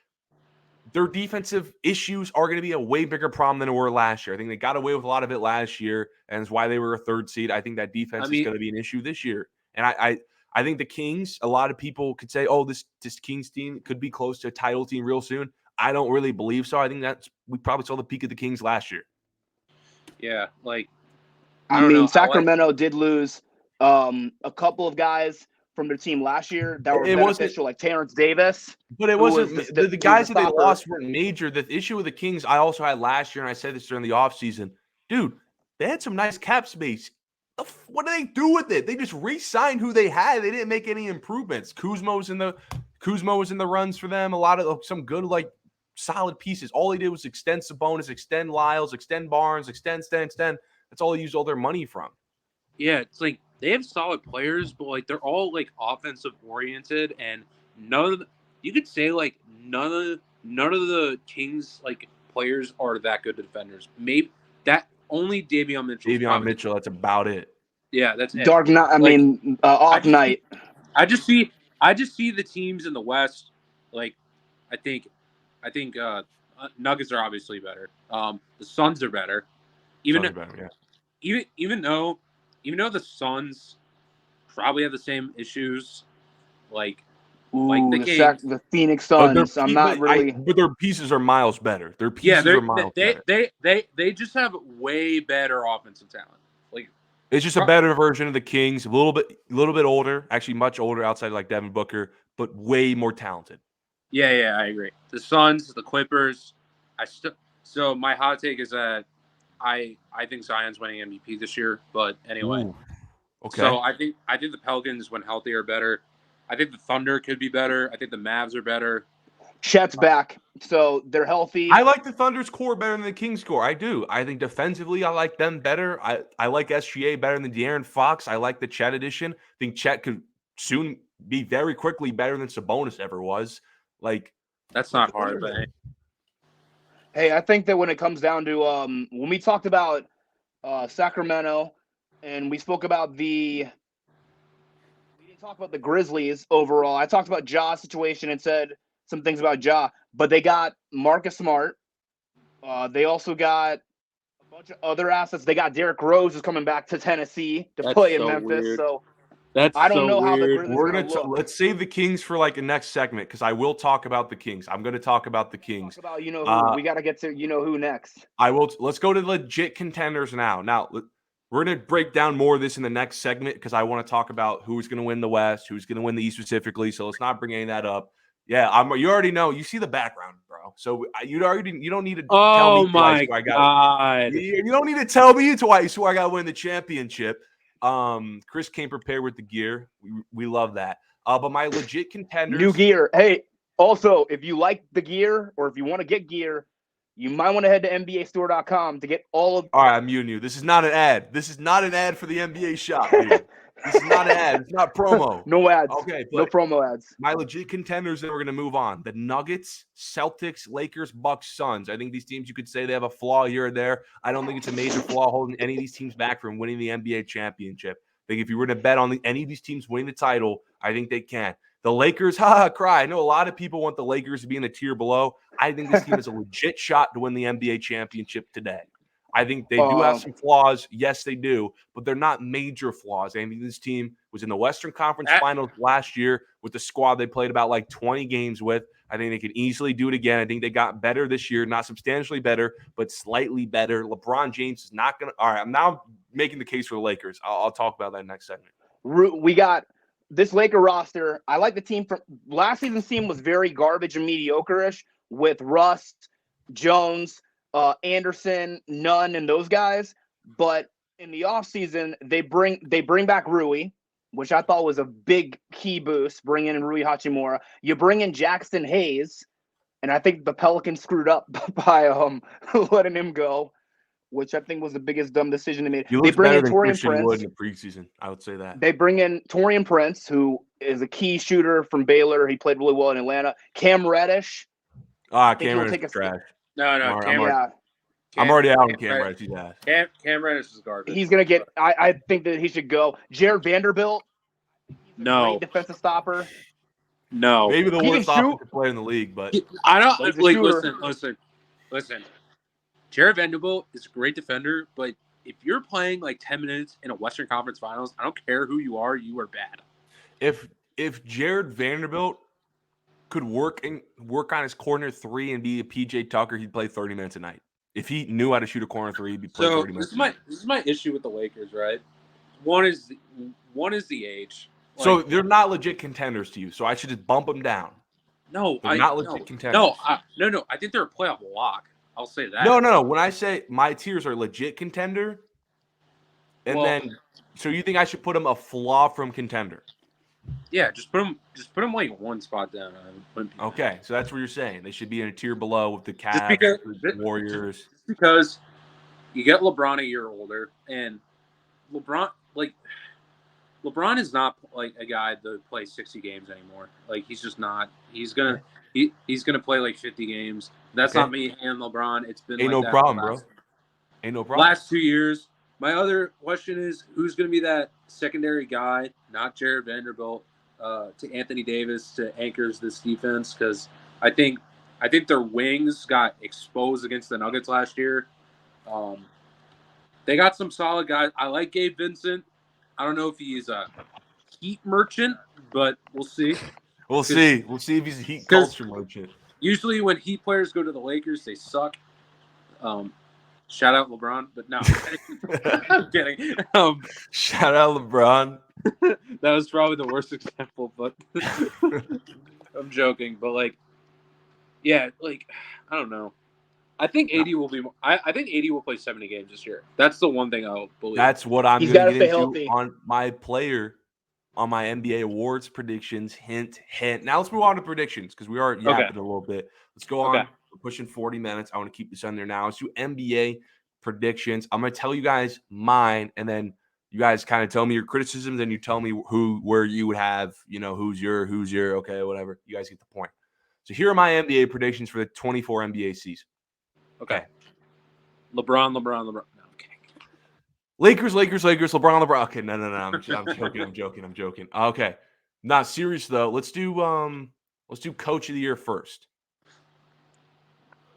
their defensive issues are going to be a way bigger problem than it were last year. I think they got away with a lot of it last year, and it's why they were a third seed. I think that defense is going to be an issue this year. And I think the Kings, a lot of people could say, oh, this Kings team could be close to a title team real soon. I don't really believe so. I think we probably saw the peak of the Kings last year. Yeah, like I mean, Sacramento did lose a couple of guys from their team last year that were beneficial, like Terrence Davis. But it wasn't the guys that they lost weren't major. The issue with the Kings I also had last year, and I said this during the offseason, dude, they had some nice cap space. What do they do with it? They just re-signed who they had. They didn't make any improvements. Kuzma was in the runs for them. A lot of some good, like, solid pieces. All they did was extend Sabonis, extend Lyles, extend Barnes, extend. That's all they used all their money from. Yeah, it's like they have solid players, but like they're all like offensive oriented, and you could say like none of the Kings like players are that good defenders. Maybe that only Davion Mitchell. That's about it. Yeah, that's it. Dark Knight. Off Night. I just see the teams in the West. Like, I think Nuggets are obviously better. The Suns are better. Even though the Suns probably have the same issues, like the Kings, the Phoenix Suns. But their pieces are miles better. Their pieces are miles better. They just have way better offensive talent. Like it's just a better version of the Kings, a little bit older, actually much older outside like Devin Booker, but way more talented. Yeah, I agree. The Suns, the Clippers. So my hot take is that I think Zion's winning MVP this year. But anyway, okay. So I think the Pelicans, when healthy, are better. I think the Thunder could be better. I think the Mavs are better. Chet's back, so they're healthy. I like the Thunder's core better than the Kings' core. I do. I think defensively, I like them better. I like SGA better than De'Aaron Fox. I like the Chet addition. I think Chet could soon be very quickly better than Sabonis ever was. Like, that's not hard, but hey, I think that when it comes down to when we talked about Sacramento and we spoke about we didn't talk about the Grizzlies overall. I talked about Ja's situation and said some things about Ja, but they got Marcus Smart. They also got a bunch of other assets. They got Derrick Rose is coming back to Tennessee to play in Memphis. Weird. So I don't know how the Grizzlies We're let's save the Kings for like a next segment because I will talk about the Kings. I'm going to talk about the Kings. Talk about who. We got to get to who next. I will. Let's go to legit contenders now. Now we're going to break down more of this in the next segment because I want to talk about who's going to win the West, who's going to win the East specifically. So let's not bring any of that up. Yeah, you already know. You see the background, bro. So you don't need to tell me twice. Oh my God! You don't need to tell me twice who I got to win the championship. Chris came prepared with the gear. We love that. But my legit contenders. New gear. Hey, also, if you like the gear or if you want to get gear, you might want to head to NBAstore.com to get all of. All right, I'm muting you. This is not an ad. This is not an ad for the NBA shop, dude. This is not an ad. It's not promo. No ads. Okay, no promo ads. My legit contenders that we're going to move on. The Nuggets, Celtics, Lakers, Bucks, Suns. I think these teams, you could say they have a flaw here or there. I don't think it's a major flaw holding any of these teams back from winning the NBA championship. I think if you were to bet on any of these teams winning the title, I think they can. The Lakers, cry. I know a lot of people want the Lakers to be in a tier below. I think this team has a legit shot to win the NBA championship today. I think they do have some flaws. Yes, they do, but they're not major flaws. I mean, this team was in the Western Conference Finals last year with the squad they played about like 20 games with. I think they could easily do it again. I think they got better this year, not substantially better, but slightly better. LeBron James is not going to – all right, I'm now making the case for the Lakers. I'll talk about that next segment. We got this Laker roster. I like the team from – last season's team was very garbage and mediocre-ish with Russ, Jones – Anderson, Nunn, and those guys. But in the offseason, they bring back Rui, which I thought was a big key boost, bringing in Rui Hachimura. You bring in Jackson Hayes, and I think the Pelicans screwed up by letting him go, which I think was the biggest dumb decision they made. They bring in Taurean Prince. In the preseason, I would say that. They bring in Taurean Prince, who is a key shooter from Baylor. He played really well in Atlanta. Cam Reddish. Cam Reddish is trash. No, I'm already out on Cam Reddish. Cam Reddish is garbage. He's going to get – I think that he should go. Jared Vanderbilt. No. Great defensive stopper. No. Maybe the worst offensive player in the league, but – I don't – listen. Jared Vanderbilt is a great defender, but if you're playing like 10 minutes in a Western Conference Finals, I don't care who you are bad. If Jared Vanderbilt – could work on his corner three and be a PJ Tucker, he'd play 30 minutes a night. If he knew how to shoot a corner three, he'd be playing 30 minutes. This is my issue with the Lakers, right? One is the age. So they're not legit contenders to you. So I should just bump them down. No, they're not legit contenders. No. I think they're a playoff lock. I'll say that. No. When I say my tiers are legit contender, so you think I should put them a flaw from contender? Yeah, just put them like one spot down. Okay, so that's what you're saying. They should be in a tier below with the Cavs, the Warriors. Just because you get LeBron a year older, and LeBron is not like a guy that plays 60 games anymore. Like he's just not. He's gonna play like 50 games. That's not me and LeBron. It's been ain't like no that problem, bro. Ain't no problem. Last 2 years. My other question is, who's going to be that secondary guy, not Jared Vanderbilt, to Anthony Davis to anchors this defense? Because I think their wings got exposed against the Nuggets last year. They got some solid guys. I like Gabe Vincent. I don't know if he's a Heat merchant, but we'll see. We'll see. We'll see if he's a Heat culture merchant. Usually when Heat players go to the Lakers, they suck. Shout out LeBron, but no, I'm kidding. Shout out LeBron. That was probably the worst example, but I'm joking. But I don't know. I think AD will be. I think AD will play 70 games this year. That's the one thing I'll believe. That's what I'm going to get into on my player, on my NBA awards predictions. Hint. Now let's move on to predictions because we are yapping a little bit. Let's go on. We're pushing 40 minutes. I want to keep this under now. Let's do NBA predictions. I'm going to tell you guys mine, and then you guys kind of tell me your criticisms, and you tell me where you would have, who's your, okay, whatever. You guys get the point. So here are my NBA predictions for the 24 NBA season. Okay. LeBron. No, I'm kidding. Lakers, LeBron. Okay, no. I'm joking. Okay. Not serious though. Let's do coach of the year first.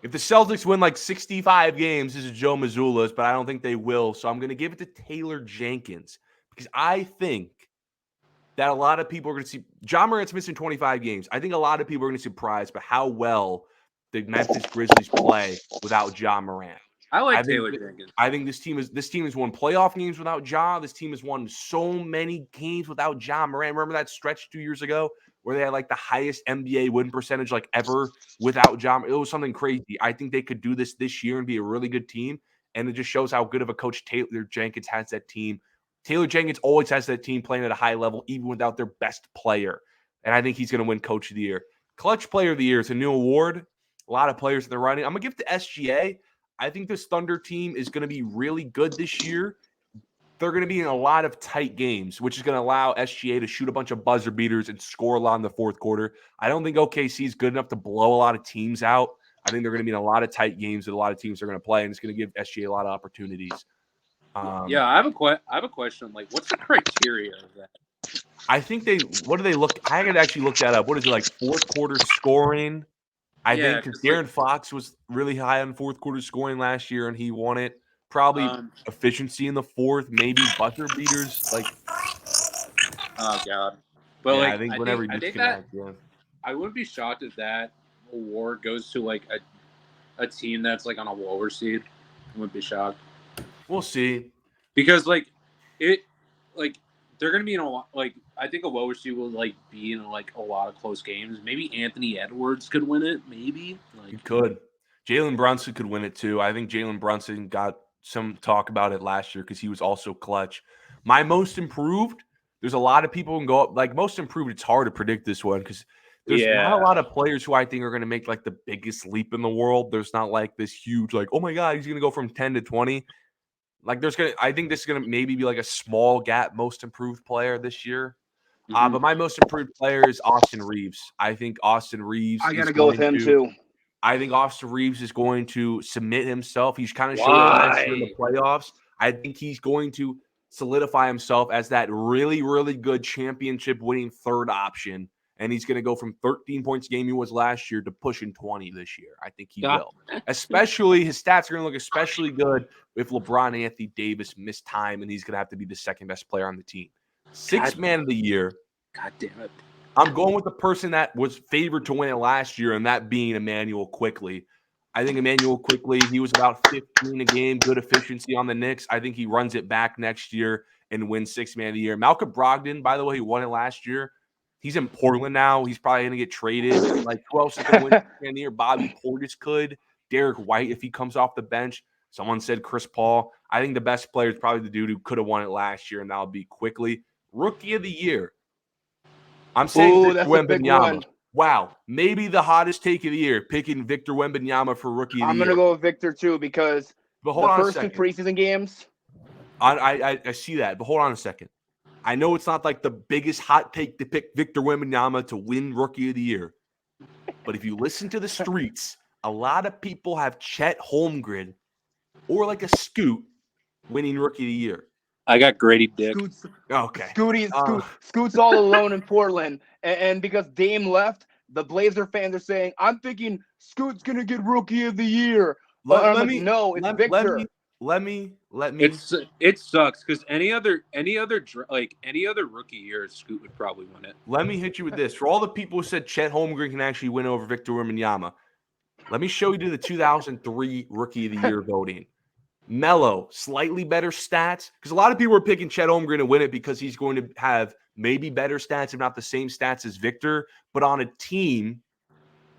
If the Celtics win like 65 games, this is Joe Mazzulla's, but I don't think they will. So I'm going to give it to Taylor Jenkins because I think that a lot of people are going to see Ja Morant's missing 25 games. I think a lot of people are going to be surprised by how well the Memphis Grizzlies play without Ja Morant. I like Taylor Jenkins. I think this team has won playoff games without Ja. This team has won so many games without Ja Morant. Remember that stretch 2 years ago where they had like the highest NBA win percentage like ever without Ja? It was something crazy. I think they could do this year and be a really good team. And it just shows how good of a coach Taylor Jenkins has that team. Taylor Jenkins always has that team playing at a high level, even without their best player. and I think he's going to win Coach of the Year. Clutch Player of the Year is a new award. A lot of players that are running. I'm going to give it to SGA. I think this Thunder team is going to be really good this year. They're going to be in a lot of tight games, which is going to allow SGA to shoot a bunch of buzzer beaters and score a lot in the fourth quarter. I don't think OKC is good enough to blow a lot of teams out. I think they're going to be in a lot of tight games that a lot of teams are going to play, and it's going to give SGA a lot of opportunities. Yeah, I have a question. Like, what's the criteria of that? I think what do they look? I could actually look that up. What is it, like fourth quarter scoring? I think because De'Aaron Fox was really high on fourth quarter scoring last year, and he won it. Probably efficiency in the fourth, maybe buzzer beaters. Like, oh god, but yeah, I think whenever you disconnect, I wouldn't be shocked if that award goes to like a team that's like on a lower seed. I wouldn't be shocked. We'll see, because they're gonna be in a lot. Like, I think a lower seed will like be in like a lot of close games. Maybe Anthony Edwards could win it. Maybe he could. Jalen Brunson could win it too. I think Jalen Brunson got some talk about it last year because he was also clutch. My most improved, there's a lot of people can go up. Like, most improved, it's hard to predict this one because there's not a lot of players who I think are going to make like the biggest leap in the world. There's not like this huge, like, oh my God, he's going to go from 10 to 20. Like, I think this is going to maybe be like a small gap most improved player this year. But my most improved player is Austin Reeves. I think Austin Reeves. I got to go with him too. I think Austin Reeves is going to submit himself. He's kind of showing last year in the playoffs. I think he's going to solidify himself as that really, really good championship-winning third option, and he's going to go from 13 points a game he was last year to pushing 20 this year. I think he will. Especially, his stats are going to look especially good if LeBron and Anthony Davis miss time, and he's going to have to be the second-best player on the team. Sixth man of the year. God damn it. I'm going with the person that was favored to win it last year, and that being Emmanuel Quickley. I think Emmanuel Quickley, he was about 15 a game, good efficiency on the Knicks. I think he runs it back next year and wins sixth man of the year. Malcolm Brogdon, by the way, he won it last year. He's in Portland now. He's probably going to get traded. Like, who else is going to win sixth man of the year? Bobby Portis could. Derek White, if he comes off the bench. Someone said Chris Paul. I think the best player is probably the dude who could have won it last year, and that'll be Quickley. Rookie of the year. I'm saying Victor Wembanyama. Wow, maybe the hottest take of the year, picking Victor Wembanyama for Rookie of the Year. I'm going to go with Victor too because the first two preseason games. I see that, but hold on a second. I know it's not like the biggest hot take to pick Victor Wembanyama to win Rookie of the Year, but if you listen to the streets, a lot of people have Chet Holmgren or like a Scoot winning Rookie of the Year. I got Grady Dick. Okay. Scoot's all alone in Portland. And because Dame left, the Blazer fans are saying, I'm thinking Scoot's going to get Rookie of the Year. It's Victor. Let me. It sucks because any other rookie year, Scoot would probably win it. Let me hit you with this. For all the people who said Chet Holmgren can actually win over Victor Wembanyama, let me show you the 2003 Rookie of the Year voting. Melo, slightly better stats, because a lot of people are picking Chet Holmgren to win it because he's going to have maybe better stats, if not the same stats as Victor, but on a team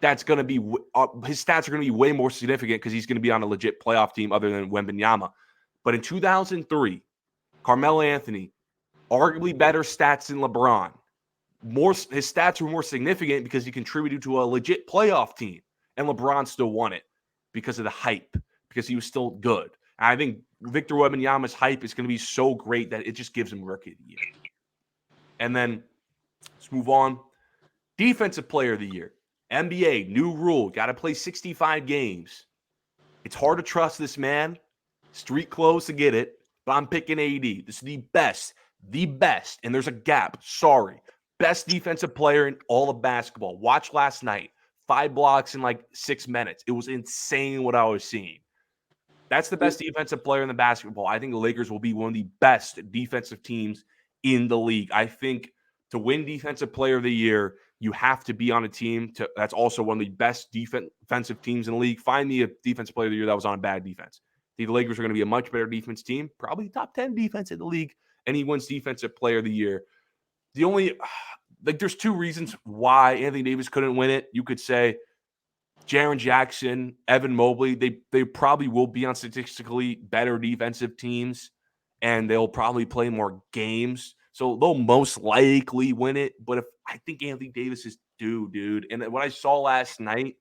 that's going to be his stats are going to be way more significant because he's going to be on a legit playoff team other than Wembanyama. But in 2003, Carmelo Anthony, arguably better stats than LeBron. His stats were more significant because he contributed to a legit playoff team, and LeBron still won it because of the hype, because he was still good. And I think Victor Wembanyama's hype is going to be so great that it just gives him Rookie of the Year. And then let's move on. Defensive Player of the Year. NBA, new rule. Got to play 65 games. It's hard to trust this man. Street clothes to get it. But I'm picking AD. This is the best. And there's a gap. Sorry. Best defensive player in all of basketball. Watch last night. 5 blocks in like 6 minutes. It was insane what I was seeing. That's the best defensive player in the basketball. I think the Lakers will be one of the best defensive teams in the league. I think to win Defensive Player of the Year, you have to be on a team that's also one of the best defensive teams in the league. Find me a Defensive Player of the Year that was on a bad defense. The Lakers are going to be a much better defense team, probably top 10 defense in the league, and he wins Defensive Player of the Year. The only there's 2 reasons why Anthony Davis couldn't win it. You could say Jaren Jackson, Evan Mobley, they probably will be on statistically better defensive teams, and they'll probably play more games. So they'll most likely win it. But if I think Anthony Davis is due, dude. And what I saw last night,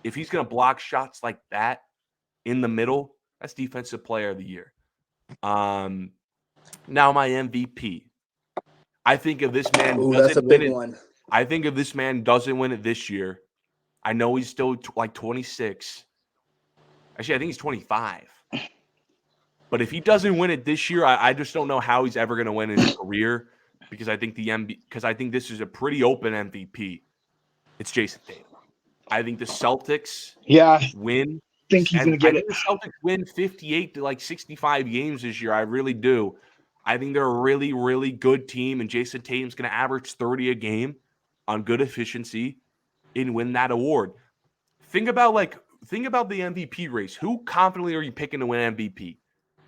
if he's going to block shots like that in the middle, that's Defensive Player of the Year. Now my MVP. I think if this man doesn't win it, I think if this man doesn't win it this year, I know he's still like 26. Actually, I think he's 25. But if he doesn't win it this year, I just don't know how he's ever going to win in his career because I think this is a pretty open MVP. It's Jason Tatum. I think the Celtics win. I think he's going to get it. The Celtics win 58 to like 65 games this year. I really do. I think they're a really, really good team, and Jason Tatum's going to average 30 a game on good efficiency and win that award. Think about the MVP race. Who confidently are you picking to win MVP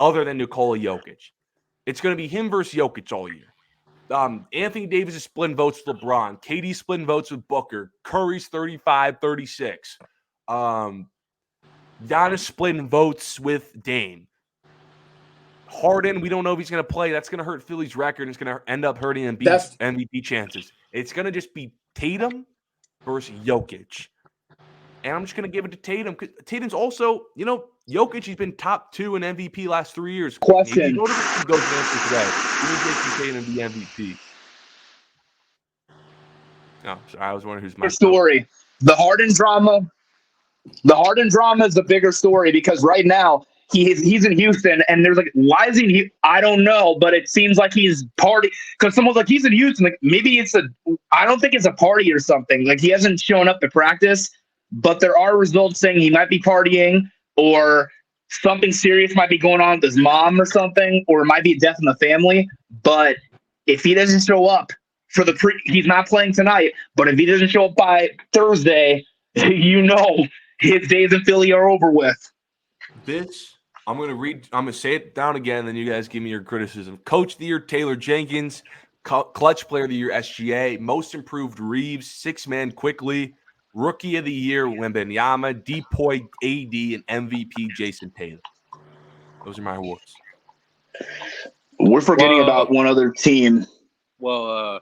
other than Nikola Jokic? It's going to be him versus Jokic all year. Anthony Davis is splitting votes with LeBron. KD's splitting votes with Booker. Curry's 35-36. Giannis splitting votes with Dame. Harden, we don't know if he's going to play. That's going to hurt Philly's record. It's going to end up hurting Embiid's MVP chances. It's going to just be Tatum versus Jokic. And I'm just going to give it to Tatum. Because Tatum's also, Jokic, he's been top 2 in MVP last 3 years. Question. He goes answer today. Who is Jason Tatum the MVP? No, sorry, I was wondering who's my story. The Harden drama is the bigger story because right now he's in Houston and there's why is he? I don't know, but it seems like he's party because someone's like he's in Houston. Like maybe I don't think it's a party or something. Like he hasn't shown up to practice, but there are results saying he might be partying or something serious might be going on with his mom or something, or it might be a death in the family. But if he doesn't show up for he's not playing tonight. But if he doesn't show up by Thursday, his days in Philly are over with. I'm going to say it down again, and then you guys give me your criticism. Coach of the Year, Taylor Jenkins. Clutch Player of the Year, SGA. Most Improved, Reeves. Six-Man, Quickly. Rookie of the Year, Wembanyama. Depoy, AD, and MVP, Jason Tatum. Those are my awards. We're forgetting about one other team. Well,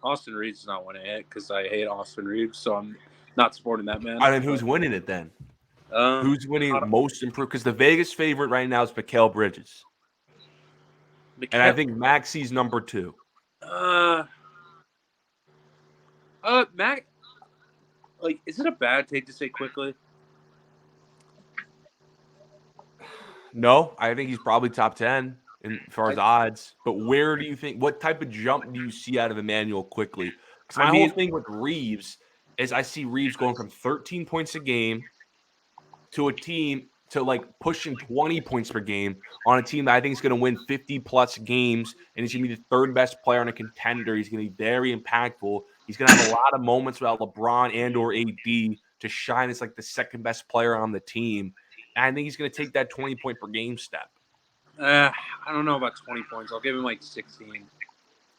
Austin Reeves is not winning it because I hate Austin Reeves, so I'm not supporting that man. And who's winning it then? Who's winning Most Improved? Because the Vegas favorite right now is Mikal Bridges. And I think Maxi's number 2. Mac, is it a bad take to say Quickly? No, I think he's probably top 10 as far as odds. But where do you think? What type of jump do you see out of Emmanuel Quickly? Because my whole thing with Reeves is I see Reeves going from 13 points a game to a team to pushing 20 points per game on a team that I think is going to win 50-plus games, and he's going to be the third best player on a contender. He's going to be very impactful. He's going to have a lot of moments without LeBron and or AD to shine as the second best player on the team. And I think he's going to take that 20-point per game step. I don't know about 20 points. I'll give him 16.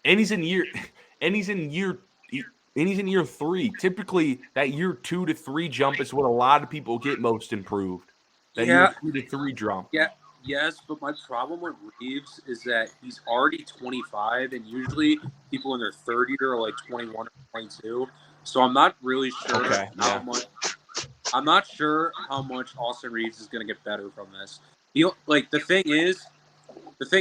And he's in year 3. Typically, that year 2 to 3 jump is what a lot of people get Most Improved. That year 2 to 3 jump. Yeah, yes, but my problem with Reeves is that he's already 25, and usually people in their 30s are 21 or 22. So I'm not really sure much. I'm not sure how much Austin Reeves is going to get better from this. The thing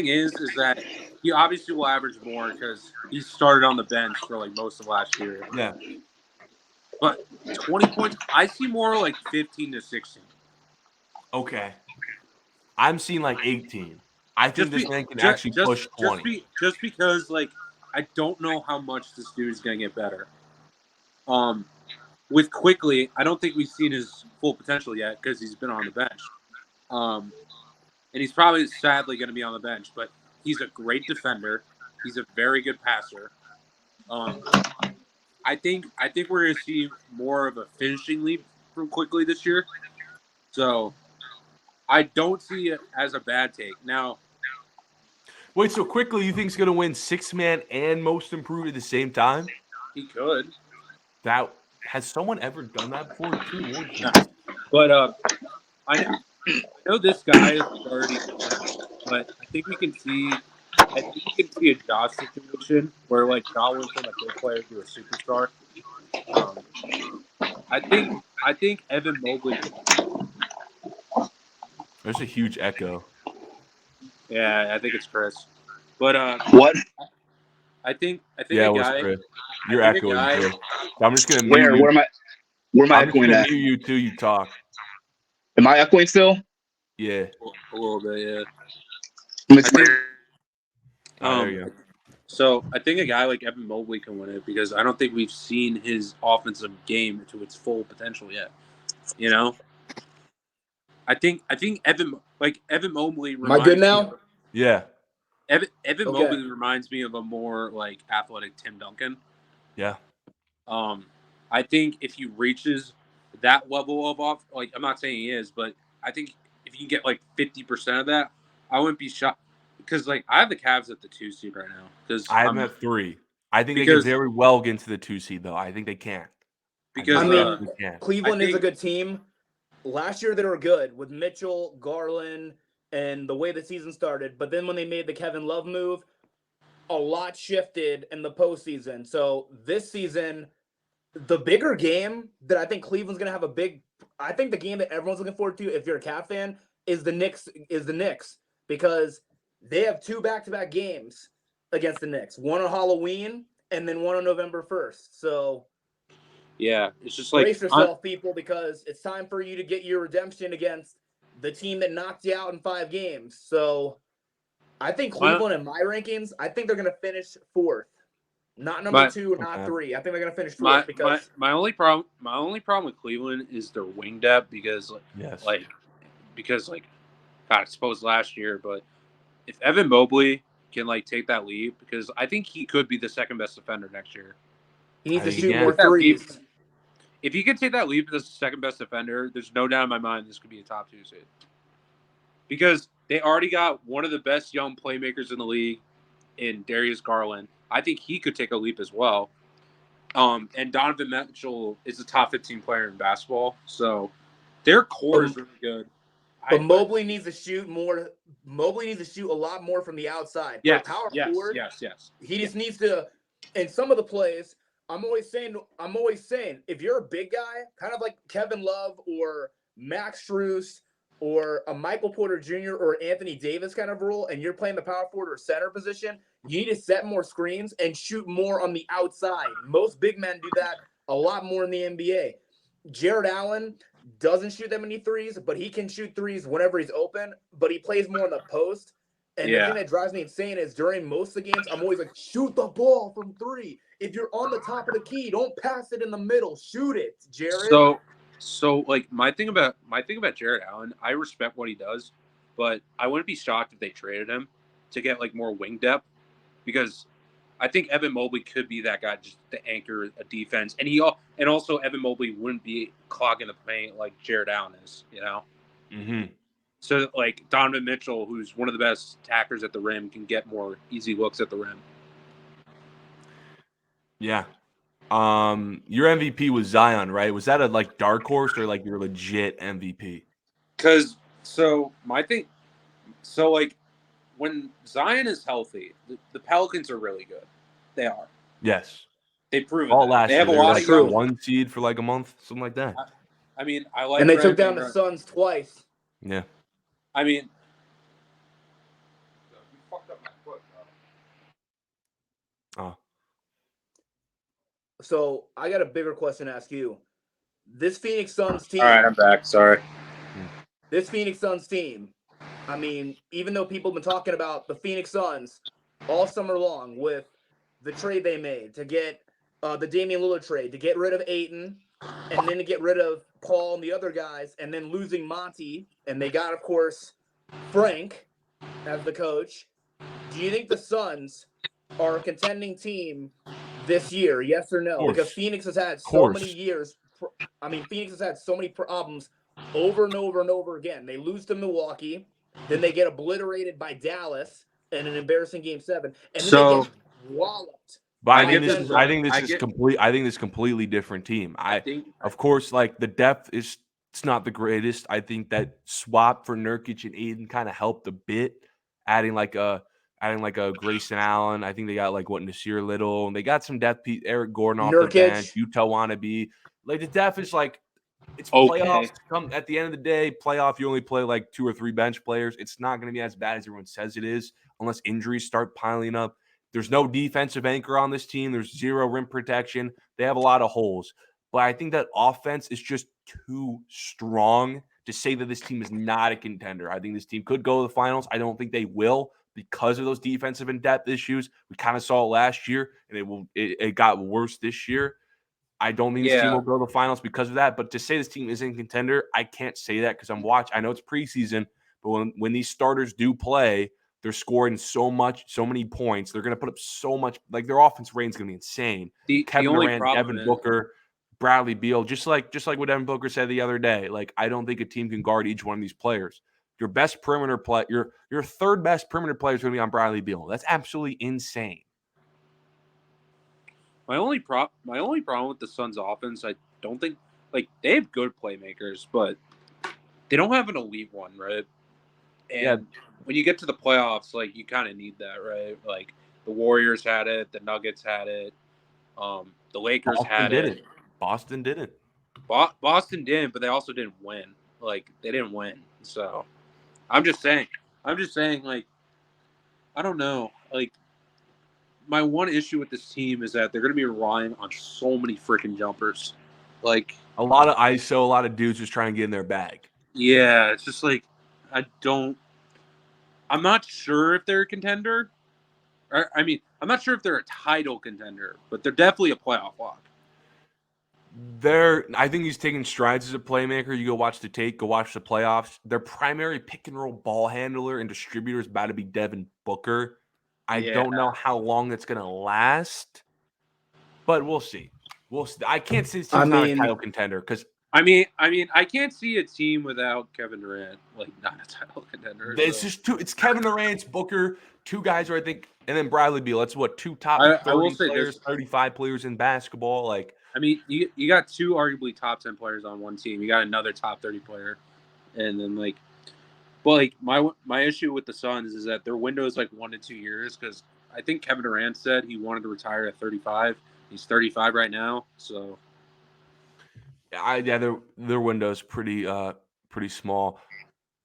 is that he obviously will average more because he started on the bench for most of last year. Yeah. But 20 points, I see more 15 to 16. Okay. I'm seeing 18. I think this man can actually push 20. Just because I don't know how much this dude is going to get better. With Quickly, I don't think we've seen his full potential yet because he's been on the bench. And he's probably sadly going to be on the bench, but he's a great defender. He's a very good passer. I think we're going to see more of a finishing leap from Quickly this year. So I don't see it as a bad take. Now, wait, so Quickly you think he's going to win Six-Man and Most Improved at the same time? He could. Has someone ever done that before? No. But I know this guy is 30, but I think we can see I think you can see a Josh situation where like Josh went from a good player to a superstar. I think Evan Mobley. There's a huge echo. Yeah, I think it's Chris. But What? I think Yeah, a it was guy. Chris. I You're think a echoing, guy. Chris. I'm just gonna mute Where? you. Where am I? Where am I I'm just echoing gonna at? mute you till you talk. Am I echoing still? Yeah. A little bit, yeah. I think. There you go. So I think a guy like Evan Mobley can win it because I don't think we've seen his offensive game to its full potential yet. You know, I think Evan Mobley Am I good reminds me. now? Yeah. Evan Okay. Mobley reminds me of a more like athletic Tim Duncan. Yeah. I think if he reaches that level of off, like I'm not saying he is, but I think if you can get like 50% of that, I wouldn't be shocked because like I have the Cavs at the 2 seed right now because I have them at 3. I think they can very well get into the 2 seed though. I think they can. Because Cleveland is a good team. Last year they were good with Mitchell, Garland, and the way the season started. But then when they made the Kevin Love move, a lot shifted in the postseason. So this season, the bigger game that I think Cleveland's going to have I think the game that everyone's looking forward to, if you're a Cavs fan, is the Knicks because they have 2 back-to-back games against the Knicks. One on Halloween and then one on November 1st. So yeah, it's just like brace yourself, people, because it's time for you to get your redemption against the team that knocked you out in 5 games. So I think Cleveland, in my rankings, I think they're going to finish 4th. Not number 2, not 3. I think they're going to finish 4th because my only problem with Cleveland is their wing depth because God, I suppose last year, but if Evan Mobley can like take that leap, because I think he could be the second best defender next year. He needs to shoot more threes. If he could take that leap as the second best defender, there's no doubt in my mind this could be a top 2 seed. Because they already got one of the best young playmakers in the league in Darius Garland. I think he could take a leap as well. And Donovan Mitchell is a top 15 player in basketball. So their core is really good. But Mobley needs to shoot more. Mobley needs to shoot a lot more from the outside. Yes, forward, yes. He just needs to, in some of the plays, I'm always saying, if you're a big guy, kind of like Kevin Love or Max Strus or a Michael Porter Jr. or Anthony Davis kind of role, and you're playing the power forward or center position, you need to set more screens and shoot more on the outside. Most big men do that a lot more in the NBA. Jared Allen doesn't shoot that many threes, but he can shoot threes whenever he's open, but he plays more in the post. And the thing that drives me insane is during most of the games, I'm always like, shoot the ball from 3. If you're on the top of the key, don't pass it in the middle. Shoot it, Jared. So like my thing about Jared Allen, I respect what he does, but I wouldn't be shocked if they traded him to get like more wing depth because I think Evan Mobley could be that guy just to anchor a defense, and also Evan Mobley wouldn't be clogging the paint like Jared Allen is, you know. Mm-hmm. So like Donovan Mitchell, who's one of the best attackers at the rim, can get more easy looks at the rim. Yeah. Your MVP was Zion, right? Was that a like dark horse or like your legit MVP? Like when Zion is healthy, the Pelicans are really good. They are. Yes. They proved all that. last they have year. a lot like of young 1 seed for like a month, something like that. I mean, I like. And they took down the Suns twice. Yeah. I mean, you fucked up my foot, bro. Oh. So I got a bigger question to ask you. This Phoenix Suns team. All right, I'm back. Sorry. This Phoenix Suns team. I mean, even though people have been talking about the Phoenix Suns all summer long with the trade they made to get the Damian Lillard trade, to get rid of Ayton, and then to get rid of Paul and the other guys, and then losing Monty, and they got, of course, Frank as the coach. Do you think the Suns are a contending team this year? Yes or no? Because Phoenix has had so many years. Phoenix has had so many problems over and over and over again. They lose to Milwaukee, then they get obliterated by Dallas in an embarrassing Game 7, and then they get walloped. But I think this is completely different team. Of course, like the depth it's not the greatest. I think that swap for Nurkic and Aiden kind of helped a bit, adding like a adding like a Grayson Allen. I think they got like Nasir Little, and they got some depth. Eric Gordon off Nurkic. the bench. Utah wannabe. Like the depth is like it's Okay. playoffs. Come at the end of the day, playoff you only play like 2 or 3 bench players. It's not going to be as bad as everyone says it is, unless injuries start piling up. There's no defensive anchor on this team. There's 0 rim protection. They have a lot of holes. But I think that offense is just too strong to say that this team is not a contender. I think this team could go to the finals. I don't think they will because of those defensive and depth issues. We kind of saw it last year, and it got worse this year. I don't think this team will go to the finals because of that. But to say this team isn't a contender, I can't say that because I'm watching. I know it's preseason, but when these starters do play, they're scoring so many points. They're going to put up so much. Like their offense range is going to be insane. Kevin Durant, Devin Booker, Bradley Beal, just like what Devin Booker said the other day. Like I don't think a team can guard each one of these players. Your best perimeter play, your third best perimeter player is going to be on Bradley Beal. That's absolutely insane. My only problem with the Suns' offense, I don't think like they have good playmakers, but they don't have an elite one, right? And when you get to the playoffs, like you kind of need that, right? Like the Warriors had it, the Nuggets had it, the Lakers had it. Boston didn't. Boston didn't, but they also didn't win. Like they didn't win. So I'm just saying, like I don't know, like. My one issue with this team is that they're going to be relying on so many freaking jumpers. Like a lot of ISO, a lot of dudes just trying to get in their bag. Yeah, it's just like I'm not sure if they're a contender. I'm not sure if they're a title contender, but they're definitely a playoff lock. I think he's taking strides as a playmaker. You go watch the tape, go watch the playoffs. Their primary pick and roll ball handler and distributor is about to be Devin Booker. I don't know how long that's going to last, but we'll see. I can't see this team's not a title contender because I can't see a team without Kevin Durant like not a title contender. It's just two. It's Kevin Durant, it's Booker, 2 guys who I think, and then Bradley Beal. That's what 2 top 30 players, 35 players in basketball. Like you got 2 arguably top 10 players on one team. You got another top 30 player, and then like. But like my issue with the Suns is that their window is like 1 to 2 years because I think Kevin Durant said he wanted to retire at 35. He's 35 right now, so their window is pretty small.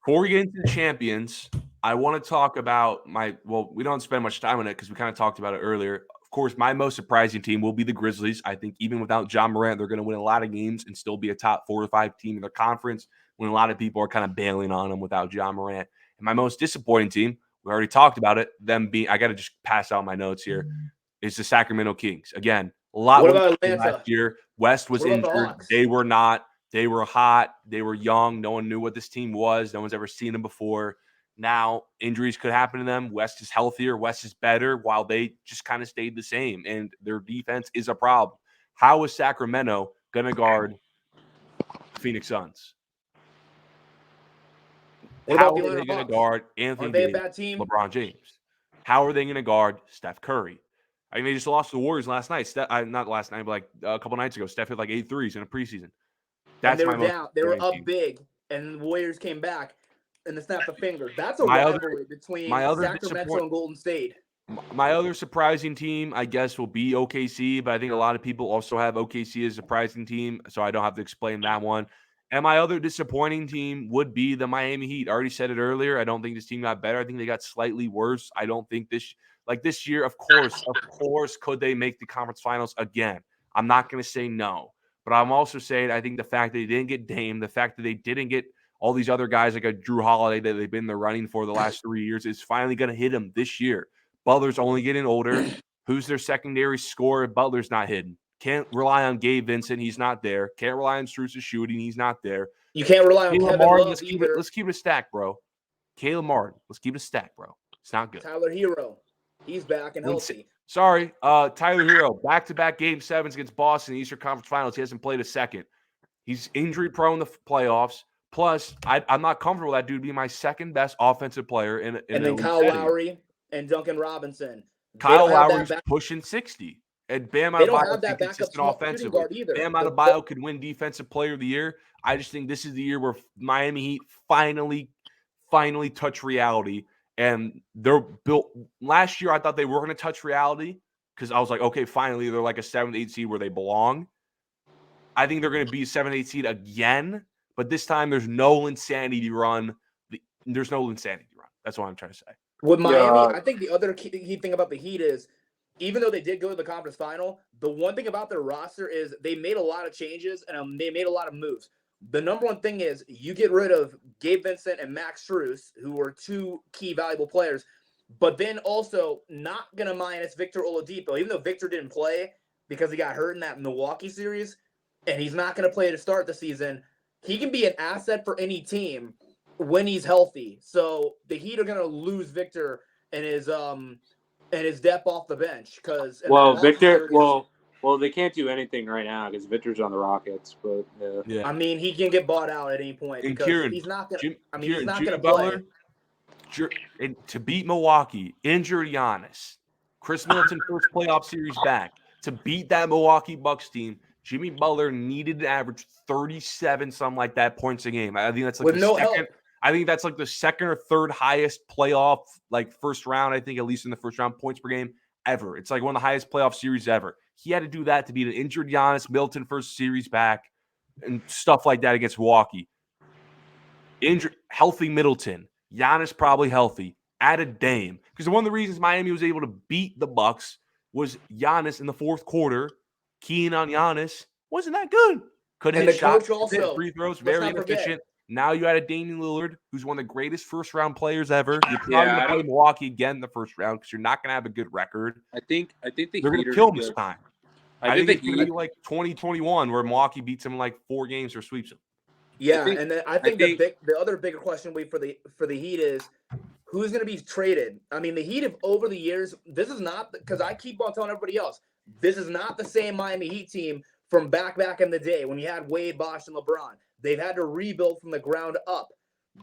Before we get into the champions, I want to talk about we don't spend much time on it because we kind of talked about it earlier. Of course, my most surprising team will be the Grizzlies. I think even without John Morant, they're going to win a lot of games and still be a top 4 or 5 team in their conference when a lot of people are kind of bailing on them without John Morant. And my most disappointing team, we already talked about it, I got to just pass out my notes here, is the Sacramento Kings. Again, a lot what about Atlanta? Last year. West was injured. They were not. They were hot. They were young. No one knew what this team was. No one's ever seen them before. Now, injuries could happen to them. West is healthier. West is better, while they just kind of stayed the same. And their defense is a problem. How is Sacramento going to guard Phoenix Suns? How are they going to guard Anthony Davis, LeBron James? How are they going to guard Steph Curry? I mean, they just lost to the Warriors last night. Not last night, but like a couple nights ago. Steph hit like 8 threes in a preseason. That's and they were down. They were up big, and the Warriors came back and they snapped the fingers. That's a rivalry between Sacramento and Golden State. My other surprising team, I guess, will be OKC, but I think a lot of people also have OKC as a surprising team, so I don't have to explain that one. And my other disappointing team would be the Miami Heat. I already said it earlier. I don't think this team got better. I think they got slightly worse. I don't think this year, of course, could they make the conference finals again? I'm not going to say no. But I'm also saying I think the fact that they didn't get Dame, the fact that they didn't get all these other guys like a Drew Holiday that they've been in the running for the last 3 years is finally going to hit them this year. Butler's only getting older. Who's their secondary scorer? Butler's not hitting. Can't rely on Gabe Vincent. He's not there. Can't rely on Struz's shooting. He's not there. You can't rely on Kevin Love either. Let's keep it a stack, bro. Caleb Martin. Let's keep it a stack, bro. It's not good. Tyler Hero. He's back and healthy. Sorry, Tyler Hero, back-to-back Game 7s against Boston in the Eastern Conference Finals. He hasn't played a second. He's injury-prone in the playoffs. Plus, I'm not comfortable with that dude being my second-best offensive player. And then Kyle Lowry and Duncan Robinson. Kyle Lowry's pushing 60. And Bam Adebayo is consistent offensively. Bam Adebayo could win Defensive Player of the Year. I just think this is the year where Miami Heat finally touch reality And they're built last year. I thought they were going to touch reality because I was like, okay, finally, they're like a 7th, 8th seed where they belong. I think they're going to be a 7th, 8th seed again, but this time there's no insanity run. There's no insanity run. That's what I'm trying to say. With Miami, I think the other key thing about the Heat is, even though they did go to the conference final, the one thing about their roster is they made a lot of changes and they made a lot of moves. The number one thing is you get rid of Gabe Vincent and Max Strus, who were 2 key valuable players, but then also not going to minus Victor Oladipo, even though Victor didn't play because he got hurt in that Milwaukee series, and he's not going to play to start the season. He can be an asset for any team when he's healthy. So the Heat are going to lose Victor and his depth off the bench because Victor. Well, they can't do anything right now because Victor's on the Rockets. But I mean, he can get bought out at any point because Kieran, he's not going to. I mean, Kieran, he's not Jimmy going to play. Butler, and to beat Milwaukee, injured Giannis, Chris Middleton first playoff series back. To beat that Milwaukee Bucks team, Jimmy Butler needed to average 37, something like that, points a game. I think that's like with no help. I think that's like the 2nd or 3rd highest playoff, like first round, I think, at least in the first round, points per game ever. It's like one of the highest playoff series ever. He had to do that to beat an injured Giannis, Middleton first series back, and stuff like that against Milwaukee. Healthy Middleton. Giannis probably healthy. Added Dame. Because one of the reasons Miami was able to beat the Bucks was Giannis in the 4th quarter, keying on Giannis, wasn't that good. Couldn't hit shots, hit free throws, very inefficient. Now you added Damian Lillard, who's one of the greatest first-round players ever. You're probably going to play Milwaukee again in the first round because you're not going to have a good record. I think they're going to kill him this time. I think it's going to be like 2021 where Milwaukee beats him in like 4 games or sweeps him. Yeah, and then I think the other bigger question for the Heat is who's going to be traded. I mean, the Heat have over the years. This is not because I keep on telling everybody else. This is not the same Miami Heat team from back in the day when you had Wade, Bosh, and LeBron. They've had to rebuild from the ground up.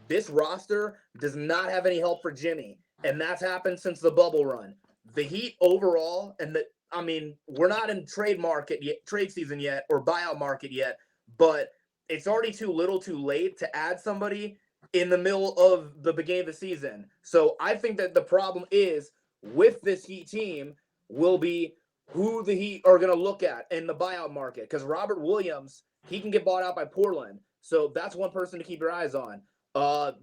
This roster does not have any help for Jimmy, and that's happened since the bubble run. The Heat overall, we're not in trade season yet, or buyout market yet, but it's already too little too late to add somebody in the middle of the beginning of the season. So I think that the problem is with this Heat team will be who the Heat are going to look at in the buyout market, because Robert Williams, he can get bought out by Portland. So that's one person to keep your eyes on. Malcolm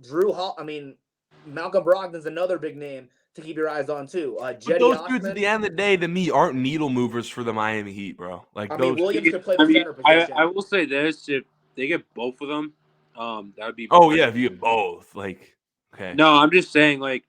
Brogdon's another big name to keep your eyes on too. Those dudes at the end of the day, to me, aren't needle movers for the Miami Heat, bro. Williams could play the center position. I will say this: if they get both of them, that would be. Oh yeah, if you get both, okay. No, I'm just saying, I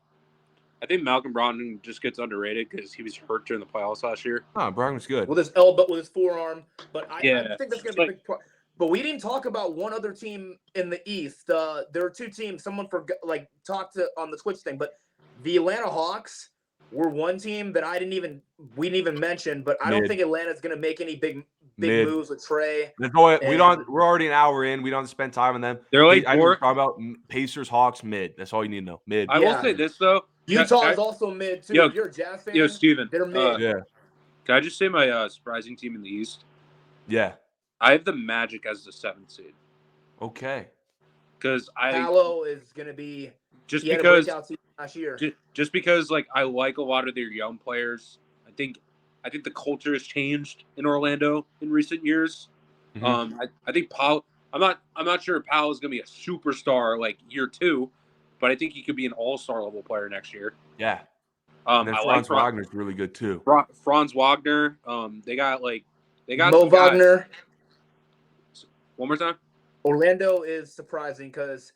think Malcolm Brogdon just gets underrated because he was hurt during the playoffs last year. Oh, Brogdon's good with his elbow, with his forearm, but I think that's going to be a big part. But we didn't talk about one other team in the East. There are 2 teams. Someone talked on the Twitch thing, but the Atlanta Hawks were one team that we didn't even mention. But I don't think Atlanta's going to make any big moves with Trey. We're already an hour in. We don't spend time on them. They're I talk about Pacers, Hawks, mid. That's all you need to know. Mid. I will say this though. Utah is also mid too. You're a Jazz fan. Yo, Steven. They're mid. Yeah. Can I just say my surprising team in the East? Yeah. I have the Magic as the 7th seed. Okay. Because Paolo is going to be just he because had a breakout season last year. Just because I like a lot of their young players. I think the culture has changed in Orlando in recent years. Mm-hmm. I think Paolo. I'm not sure if Paolo is going to be a superstar year 2, but I think he could be an all-star level player next year. Yeah. And then Franz Wagner's really good too. Franz Wagner. They got Mo Wagner. Guys. One more time. Orlando is surprising because,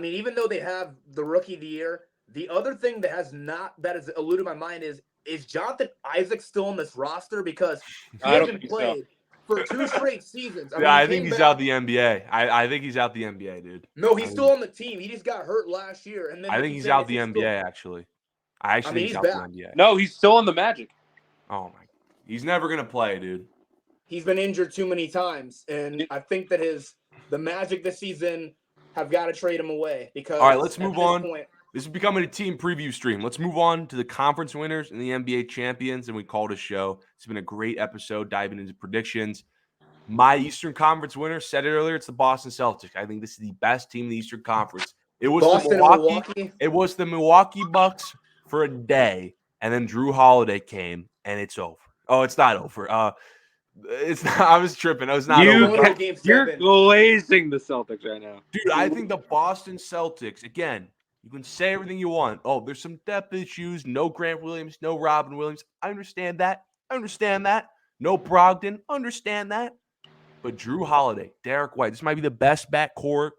even though they have the Rookie of the Year, the other thing that has eluded my mind is Jonathan Isaac still on this roster because he hasn't played for 2 straight seasons. I think he's out the NBA. I think he's out the NBA, dude. No, he's still on the team. He just got hurt last year, and then I think he's out the NBA. Actually, I think he's out the NBA. No, he's still on the Magic. Oh my, he's never gonna play, dude. He's been injured too many times, and I think that the Magic this season have got to trade him away because. All right, let's move on. This is becoming a team preview stream. Let's move on to the conference winners and the NBA champions, and we called a show. It's been a great episode diving into predictions. My Eastern Conference winner said it earlier. It's the Boston Celtics. I think this is the best team in the Eastern Conference. It was Boston, Milwaukee. It was the Milwaukee Bucks for a day, and then Drew Holiday came, and it's over. Oh, it's not over. It's not. I was tripping. It was not over. You're glazing the Celtics right now, dude. I think the Boston Celtics again. You can say everything you want. Oh, there's some depth issues. No Grant Williams, no Robin Williams. I understand that. No Brogdon. Understand that. But Drew Holiday, Derek White, this might be the best backcourt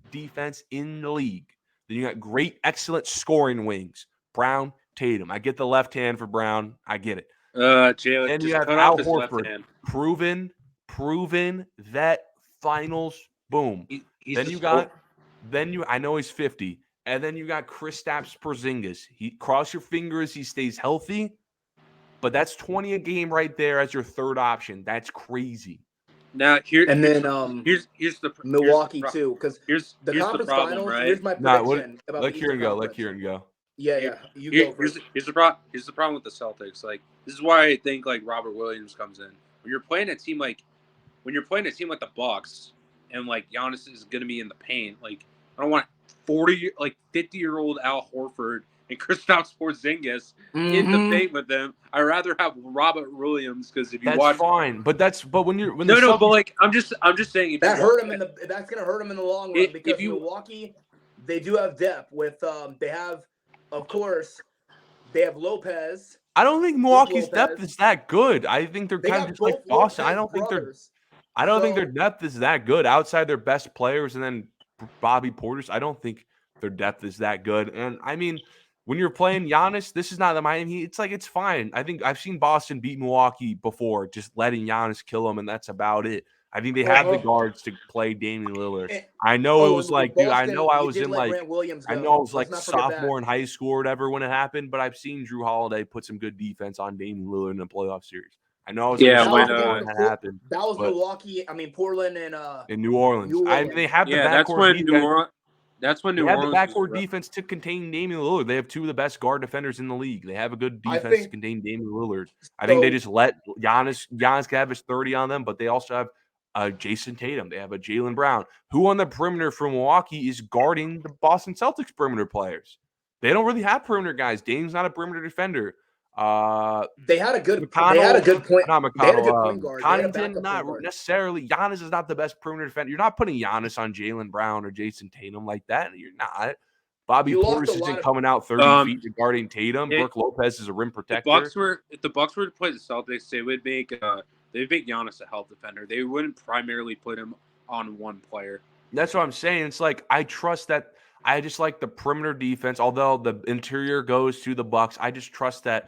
defense in the league. Then you got great, excellent scoring wings. Brown, Tatum. I get the left hand for Brown. I get it. Jalen, and just you have cut Al off his left Horford, hand. proven vet finals. Boom. I know he's 50. And then you got Kristaps Porzingis. He cross your fingers, he stays healthy. But that's 20 a game right there as your third option. That's crazy. Now here's the Milwaukee too, because here's the conference problem, finals. right? Here's my prediction about let the Kieran Eastern go. Let Conference. Kieran go. Yeah. You go first. Here's the problem with the Celtics. Like, this is why I think like Robert Williams comes in. When you're playing a team like the Bucks, and like Giannis is gonna be in the paint. Like, I don't want 50-year-old Al Horford and Kristaps Porzingis in the paint with them. I'd rather have Robert Williams, because if you watch, fine. But when you're but like I'm just saying that's gonna hurt him in the long run, because Milwaukee, they do have depth with they have, of course, they have Lopez. I don't think Milwaukee's depth is that good. I think they're kind of just like Boston. I don't think their depth is that good outside their best players and then Bobby Portis. I don't think their depth is that good. And I mean, when you're playing Giannis, this is not the Miami Heat. It's like, it's fine. I think I've seen Boston beat Milwaukee before, just letting Giannis kill them, and that's about it. I think they have the guards to play Damian Lillard. I know it was like, dude, I know I was like sophomore in high school or whatever when it happened, but I've seen Drew Holiday put some good defense on Damian Lillard in a playoff series. I know I was when that happened. That was Milwaukee. I mean, Portland and in New Orleans. They have the backcourt defense. That's when New Orleans have the backcourt defense to contain Damian Lillard. They have two of the best guard defenders in the league. They have a good defense to contain Damian Lillard. I think they just let Giannis can have his 30 on them, but they also have Jason Tatum. They have a Jaylen Brown, who on the perimeter for Milwaukee is guarding the Boston Celtics perimeter players. They don't really have perimeter guys. Dame's not a perimeter defender. They had a good point. They had a good point guard. Connaughton, not necessarily. Giannis is not the best perimeter defender. You're not putting Giannis on Jaylen Brown or Jason Tatum like that. You're not. Bobby Portis isn't coming out 30 feet regarding Tatum. Brook Lopez is a rim protector. If the Bucks were to play the Celtics, they would make Giannis a help defender. They wouldn't primarily put him on one player. That's what I'm saying. It's like, I trust that. I just like the perimeter defense. Although the interior goes to the Bucks, I just trust the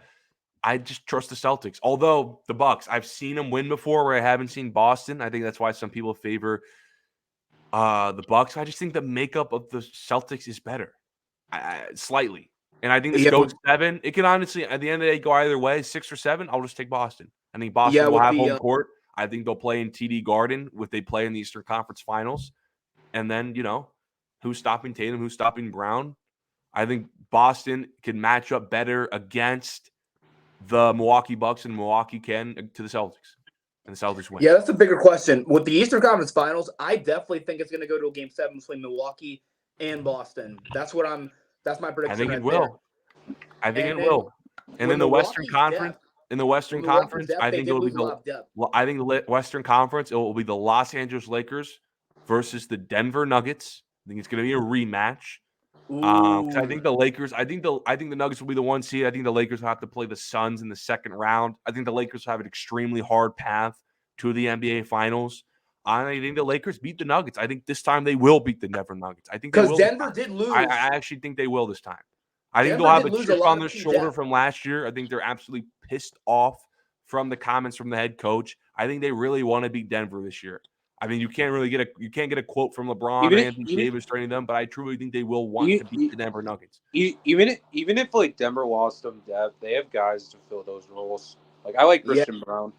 Celtics. Although the Bucks, I've seen them win before where I haven't seen Boston. I think that's why some people favor the Bucks. I just think the makeup of the Celtics is better, slightly. And I think this goes 7. It can honestly, at the end of the day, go either way, 6 or 7. I'll just take Boston. I think Boston will have home court. I think they'll play in TD Garden if they play in the Eastern Conference Finals. And then, who's stopping Tatum? Who's stopping Brown? I think Boston can match up better against the Milwaukee Bucks, and Milwaukee can to the Celtics, and the Celtics win. Yeah, that's a bigger question. With the Eastern Conference Finals, I definitely think it's going to go to a Game 7 between Milwaukee and Boston. That's my prediction. I think it will. I think it will. And in the Western Conference, I think it'll be the Western Conference. It will be the Los Angeles Lakers versus the Denver Nuggets. I think it's going to be a rematch. I think the Lakers. I think the Nuggets will be the 1 seed. I think the Lakers will have to play the Suns in the second round. I think the Lakers will have an extremely hard path to the NBA Finals. I think the Lakers beat the Nuggets. I think this time they will beat the Denver Nuggets. I think because Denver did lose. I actually think they will this time. I think they'll have a chip on their shoulder from last year. I think they're absolutely pissed off from the comments from the head coach. I think they really want to beat Denver this year. I mean, you can't get a quote from LeBron or Anthony Davis or any of them, but I truly think they will want to beat the Denver Nuggets. Even if like Denver lost some depth, they have guys to fill those roles. Like, I like Christian Brown.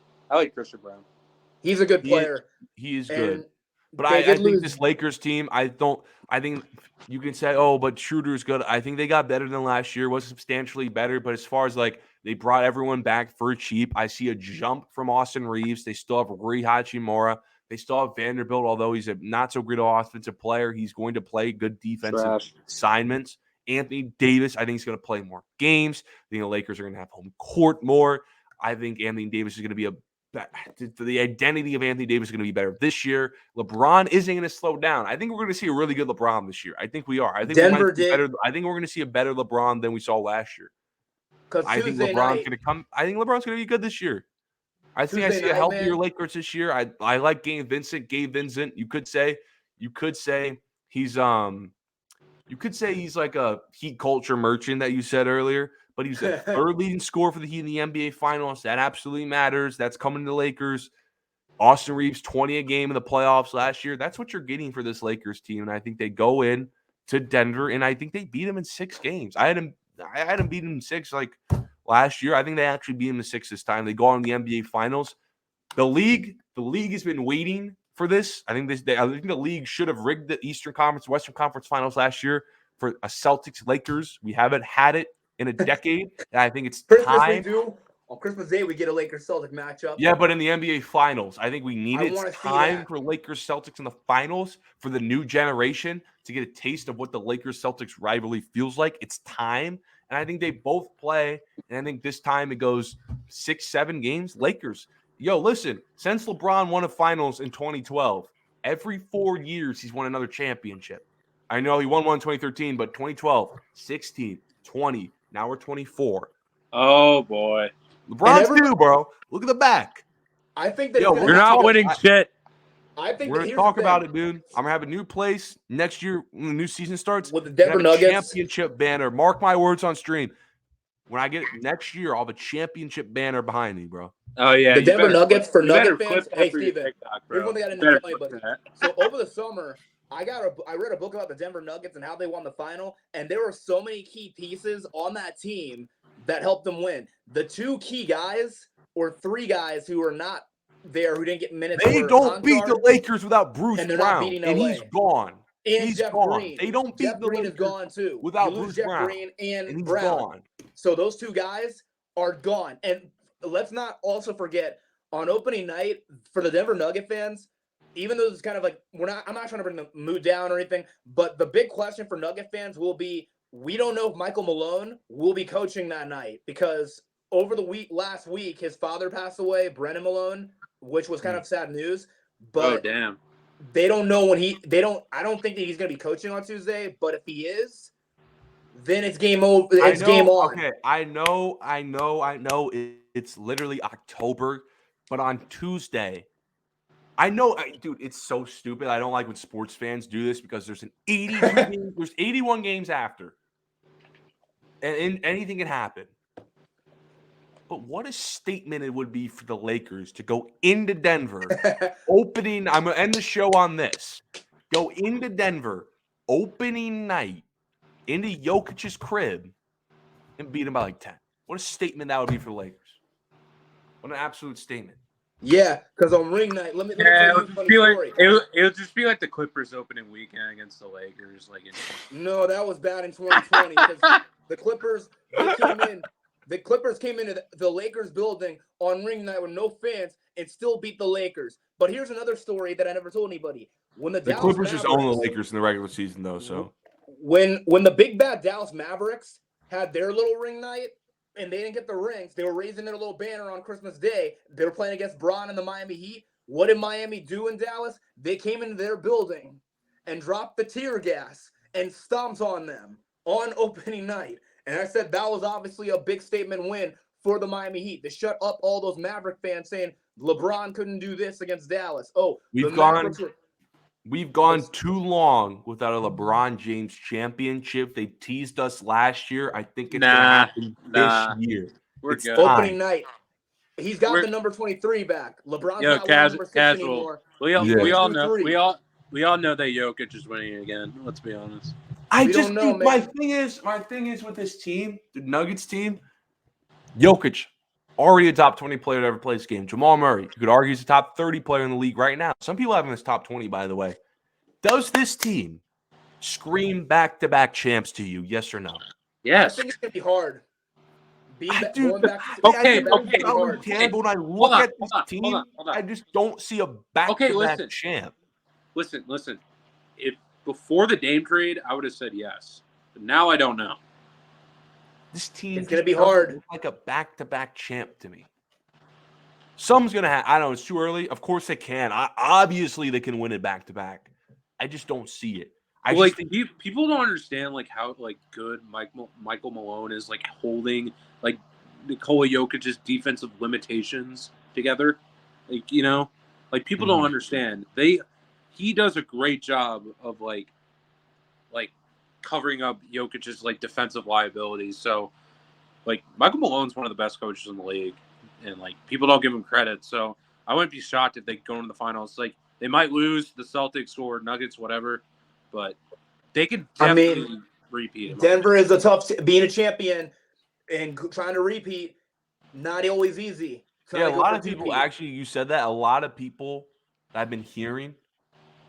He's a good player. He is good. But I think this Lakers team, I think you can say, oh, but Schroeder's good. I think they got better than last year, was substantially better. But as far as like they brought everyone back for cheap, I see a jump from Austin Reeves. They still have Rui Hachimura. They still have Vanderbilt, although he's a not so great offensive player. He's going to play good defensive assignments. Anthony Davis, I think he's going to play more games. I think the Lakers are going to have home court more. I think Anthony Davis is going to be the identity of Anthony Davis is going to be better this year. LeBron isn't going to slow down. I think we're going to see a really good LeBron this year. I think we are. I think Denver I think we're going to see a better LeBron than we saw last year. I think Tuesday LeBron's night, going to come. I think LeBron's going to be good this year. I think I Tuesday see a night, healthier man. Lakers this year. I like Gabe Vincent. You could say he's like a Heat culture merchant that you said earlier, but he's a third leading scorer for the Heat in the NBA Finals. That absolutely matters. That's coming to the Lakers. Austin Reeves 20 a game in the playoffs last year. That's what you're getting for this Lakers team, and I think they go in to Denver, and I think they beat them in 6 games. I had them beat them in 6 like last year. I think they actually beat them in 6 this time. They go on the NBA Finals. The league has been waiting for this. I think the league should have rigged the Eastern Conference, Western Conference Finals last year for a Celtics Lakers. We haven't had it in a decade, and I think it's time. On Christmas Day, we get a Lakers-Celtic matchup. Yeah, but in the NBA Finals, I think we need I wanna it's see time that. for Lakers-Celtics in the finals for the new generation to get a taste of what the Lakers-Celtics rivalry feels like. It's time, and I think they both play, and I think this time it goes 6-7 games. Lakers. Yo, listen, since LeBron won a finals in 2012, every 4 years he's won another championship. I know he won one in 2013, but 2012, 16, 20, now we're 24. Oh, boy. LeBron's due, bro. Look at the back. I think that you're not winning shit. I think we're going to talk about it, dude. I'm going to have a new place next year when the new season starts. With the Denver Nuggets. Championship banner. Mark my words on stream. When I get it next year, I'll have a championship banner behind me, bro. Oh, yeah. The Denver Nuggets for Nugget fans. Hey, Steven. Here's one thing I didn't tell you, buddy. So over the summer, I read a book about the Denver Nuggets and how they won the final, and there were so many key pieces on that team that helped them win. The 2 key guys or 3 guys who are not there, who didn't get minutes. They don't beat the Lakers without Bruce Brown, and he's gone. And he's Jeff gone. Green. They don't beat Jeff the Green Lakers is gone too. without you lose Bruce Jeff Brown, Green and he's Brown. gone. So those 2 guys are gone. And let's not also forget, on opening night for the Denver Nugget fans, even though it's kind of like I'm not trying to bring the mood down or anything, but the big question for Nugget fans will be, we don't know if Michael Malone will be coaching that night, because over the last week, his father passed away, Brennan Malone, which was kind of sad news. But damn. They don't know when I don't think that he's going to be coaching on Tuesday, but if he is, then it's game over. It's game on. Okay, I know. It's literally October, but on Tuesday, I know, dude, it's so stupid. I don't like when sports fans do this because there's 81 games after, and anything can happen. But what a statement it would be for the Lakers to go into Denver, opening. I'm going to end the show on this. Go into Denver, opening night, into Jokic's crib, and beat him by like 10. What a statement that would be for the Lakers. What an absolute statement. Yeah, because on ring night, let me tell you a funny story. It'll just be like the Clippers opening weekend against the Lakers. No, that was bad in 2020 because the Clippers came into the Lakers building on ring night with no fans and still beat the Lakers. But here's another story that I never told anybody. When the Clippers just own the Lakers in the regular season, though. So when the big bad Dallas Mavericks had their little ring night and they didn't get the rings, they were raising their little banner on Christmas Day. They were playing against Bron and the Miami Heat. What did Miami do in Dallas? They came into their building and dropped the tear gas and stomped on them on opening night. And I said that was obviously a big statement win for the Miami Heat to shut up all those Maverick fans saying LeBron couldn't do this against Dallas. Oh, we've gone too long without a LeBron James championship. They teased us last year. I think it's going to happen this year. We're good. Opening night. He's got the number 23 back. LeBron's not number 6 anymore. We all know that Jokic is winning again. Let's be honest. My thing is with this team, the Nuggets team, Jokic, already a top 20 player to ever play this game. Jamal Murray, you could argue he's a top 30 player in the league right now. Some people have him as top 20, by the way. Does this team scream back-to-back champs to you, yes or no? Yes. I think it's going to be hard. Going back to Okay, but when I look at this team, hold on. I just don't see a back-to-back champ. Listen. If before the Dame trade, I would have said yes, but now I don't know. This team it's going to be hard. Look like a back-to-back champ to me. Something's going to happen. I don't know. It's too early. Of course they can. Obviously, they can win it back-to-back. I just don't see it. People don't understand how good Michael Malone is holding Nikola Jokic's defensive limitations together. People don't understand. He does a great job of covering up Jokic's defensive liabilities. So Michael Malone's one of the best coaches in the league, and people don't give him credit. So I wouldn't be shocked if they go into the finals. They might lose the Celtics or Nuggets, whatever, but they can definitely repeat. Denver is being a champion and trying to repeat. Not always easy. Yeah, a lot of people actually. You said that. A lot of people that I've been hearing.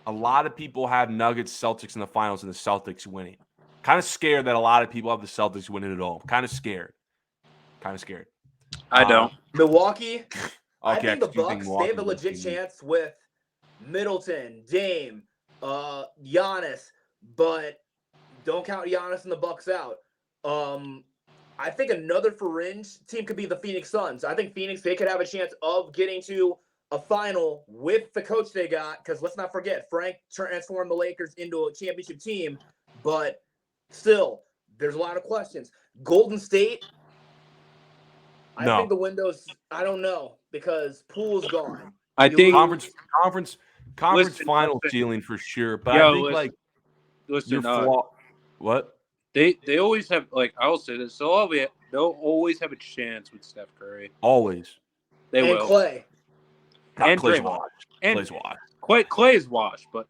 A lot of people have Nuggets, Celtics in the finals, and the Celtics winning. Kind of scared that a lot of people have the Celtics winning it all. Kind of scared. I don't. Milwaukee. I Okay, think the Bucks. They have a legit chance with Middleton, Dame, Giannis, but don't count Giannis and the Bucks out. I think another fringe team could be the Phoenix Suns. I think Phoenix, they could have a chance of getting to a final with the coach they got, because let's not forget, Frank transformed the Lakers into a championship team, but still, there's a lot of questions. Golden State, I think the window's, I don't know, because Poole's gone. I think conference final ceiling for sure, but I think what? They always have, I will say this, they'll always have a chance with Steph Curry. Always. They will. Clay. And Clay's washed. Clay's washed. Clay is washed, but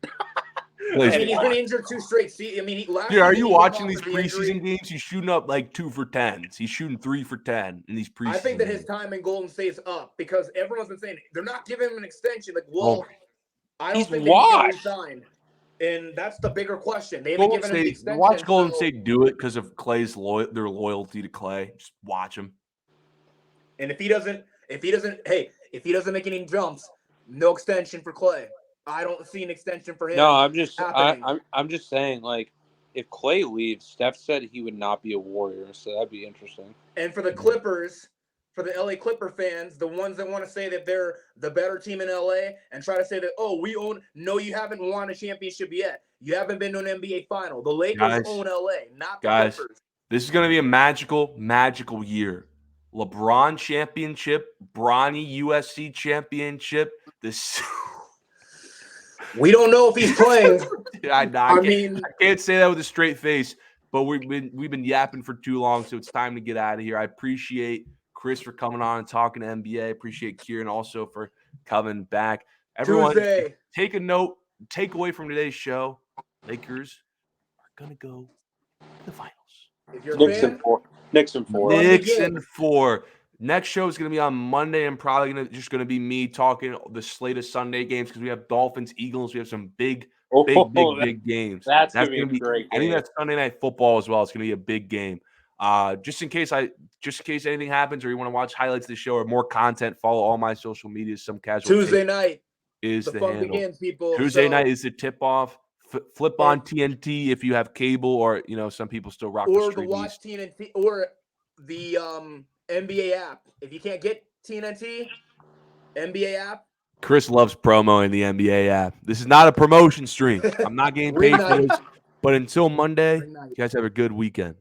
he's been injured 2 straight seasons. Dude, are you watching these preseason games? He's shooting up 2 for 10s. He's shooting 3 for 10 in these preseason. I think that his time in Golden State is up because everyone's been saying they're not giving him an extension. I don't think they resign. And that's the bigger question. They haven't given him the extension. Watch Golden State do it because of Clay's their loyalty to Clay. Just watch him. And if he doesn't make any jumps, no extension for Clay. I don't see an extension for him. No, I'm just saying, if Clay leaves, Steph said he would not be a Warrior, so that'd be interesting. And for the Clippers, for the LA Clipper fans, the ones that want to say that they're the better team in LA and try to say that, no, you haven't won a championship yet. You haven't been to an NBA final. The Lakers own LA, not the Clippers. This is going to be a magical, magical year. LeBron championship, Bronny USC championship. We don't know if he's playing. I can't say that with a straight face, but we've been yapping for too long, so it's time to get out of here. I appreciate Chris for coming on and talking to NBA. I appreciate Kieran also for coming back. Everyone, take a note, take away from today's show. Lakers are going to go to the finals. Knicks in 4. Next show is going to be on Monday. I'm probably going to be me talking the slate of Sunday games because we have Dolphins, Eagles. We have some big games. That's going to be great. I think that's Sunday Night Football as well. It's going to be a big game. Just in case anything happens or you want to watch highlights of the show or more content, follow all my social medias. Some casual Tuesday night is the fun handle. Begins, people. Tuesday night is the tip off. Flip on TNT if you have cable, or some people still rock or the watch TNT or the NBA app. If you can't get TNT, NBA app. Chris loves promoing the NBA app. This is not a promotion stream. I'm not getting paid for this. But until Monday, you guys have a good weekend.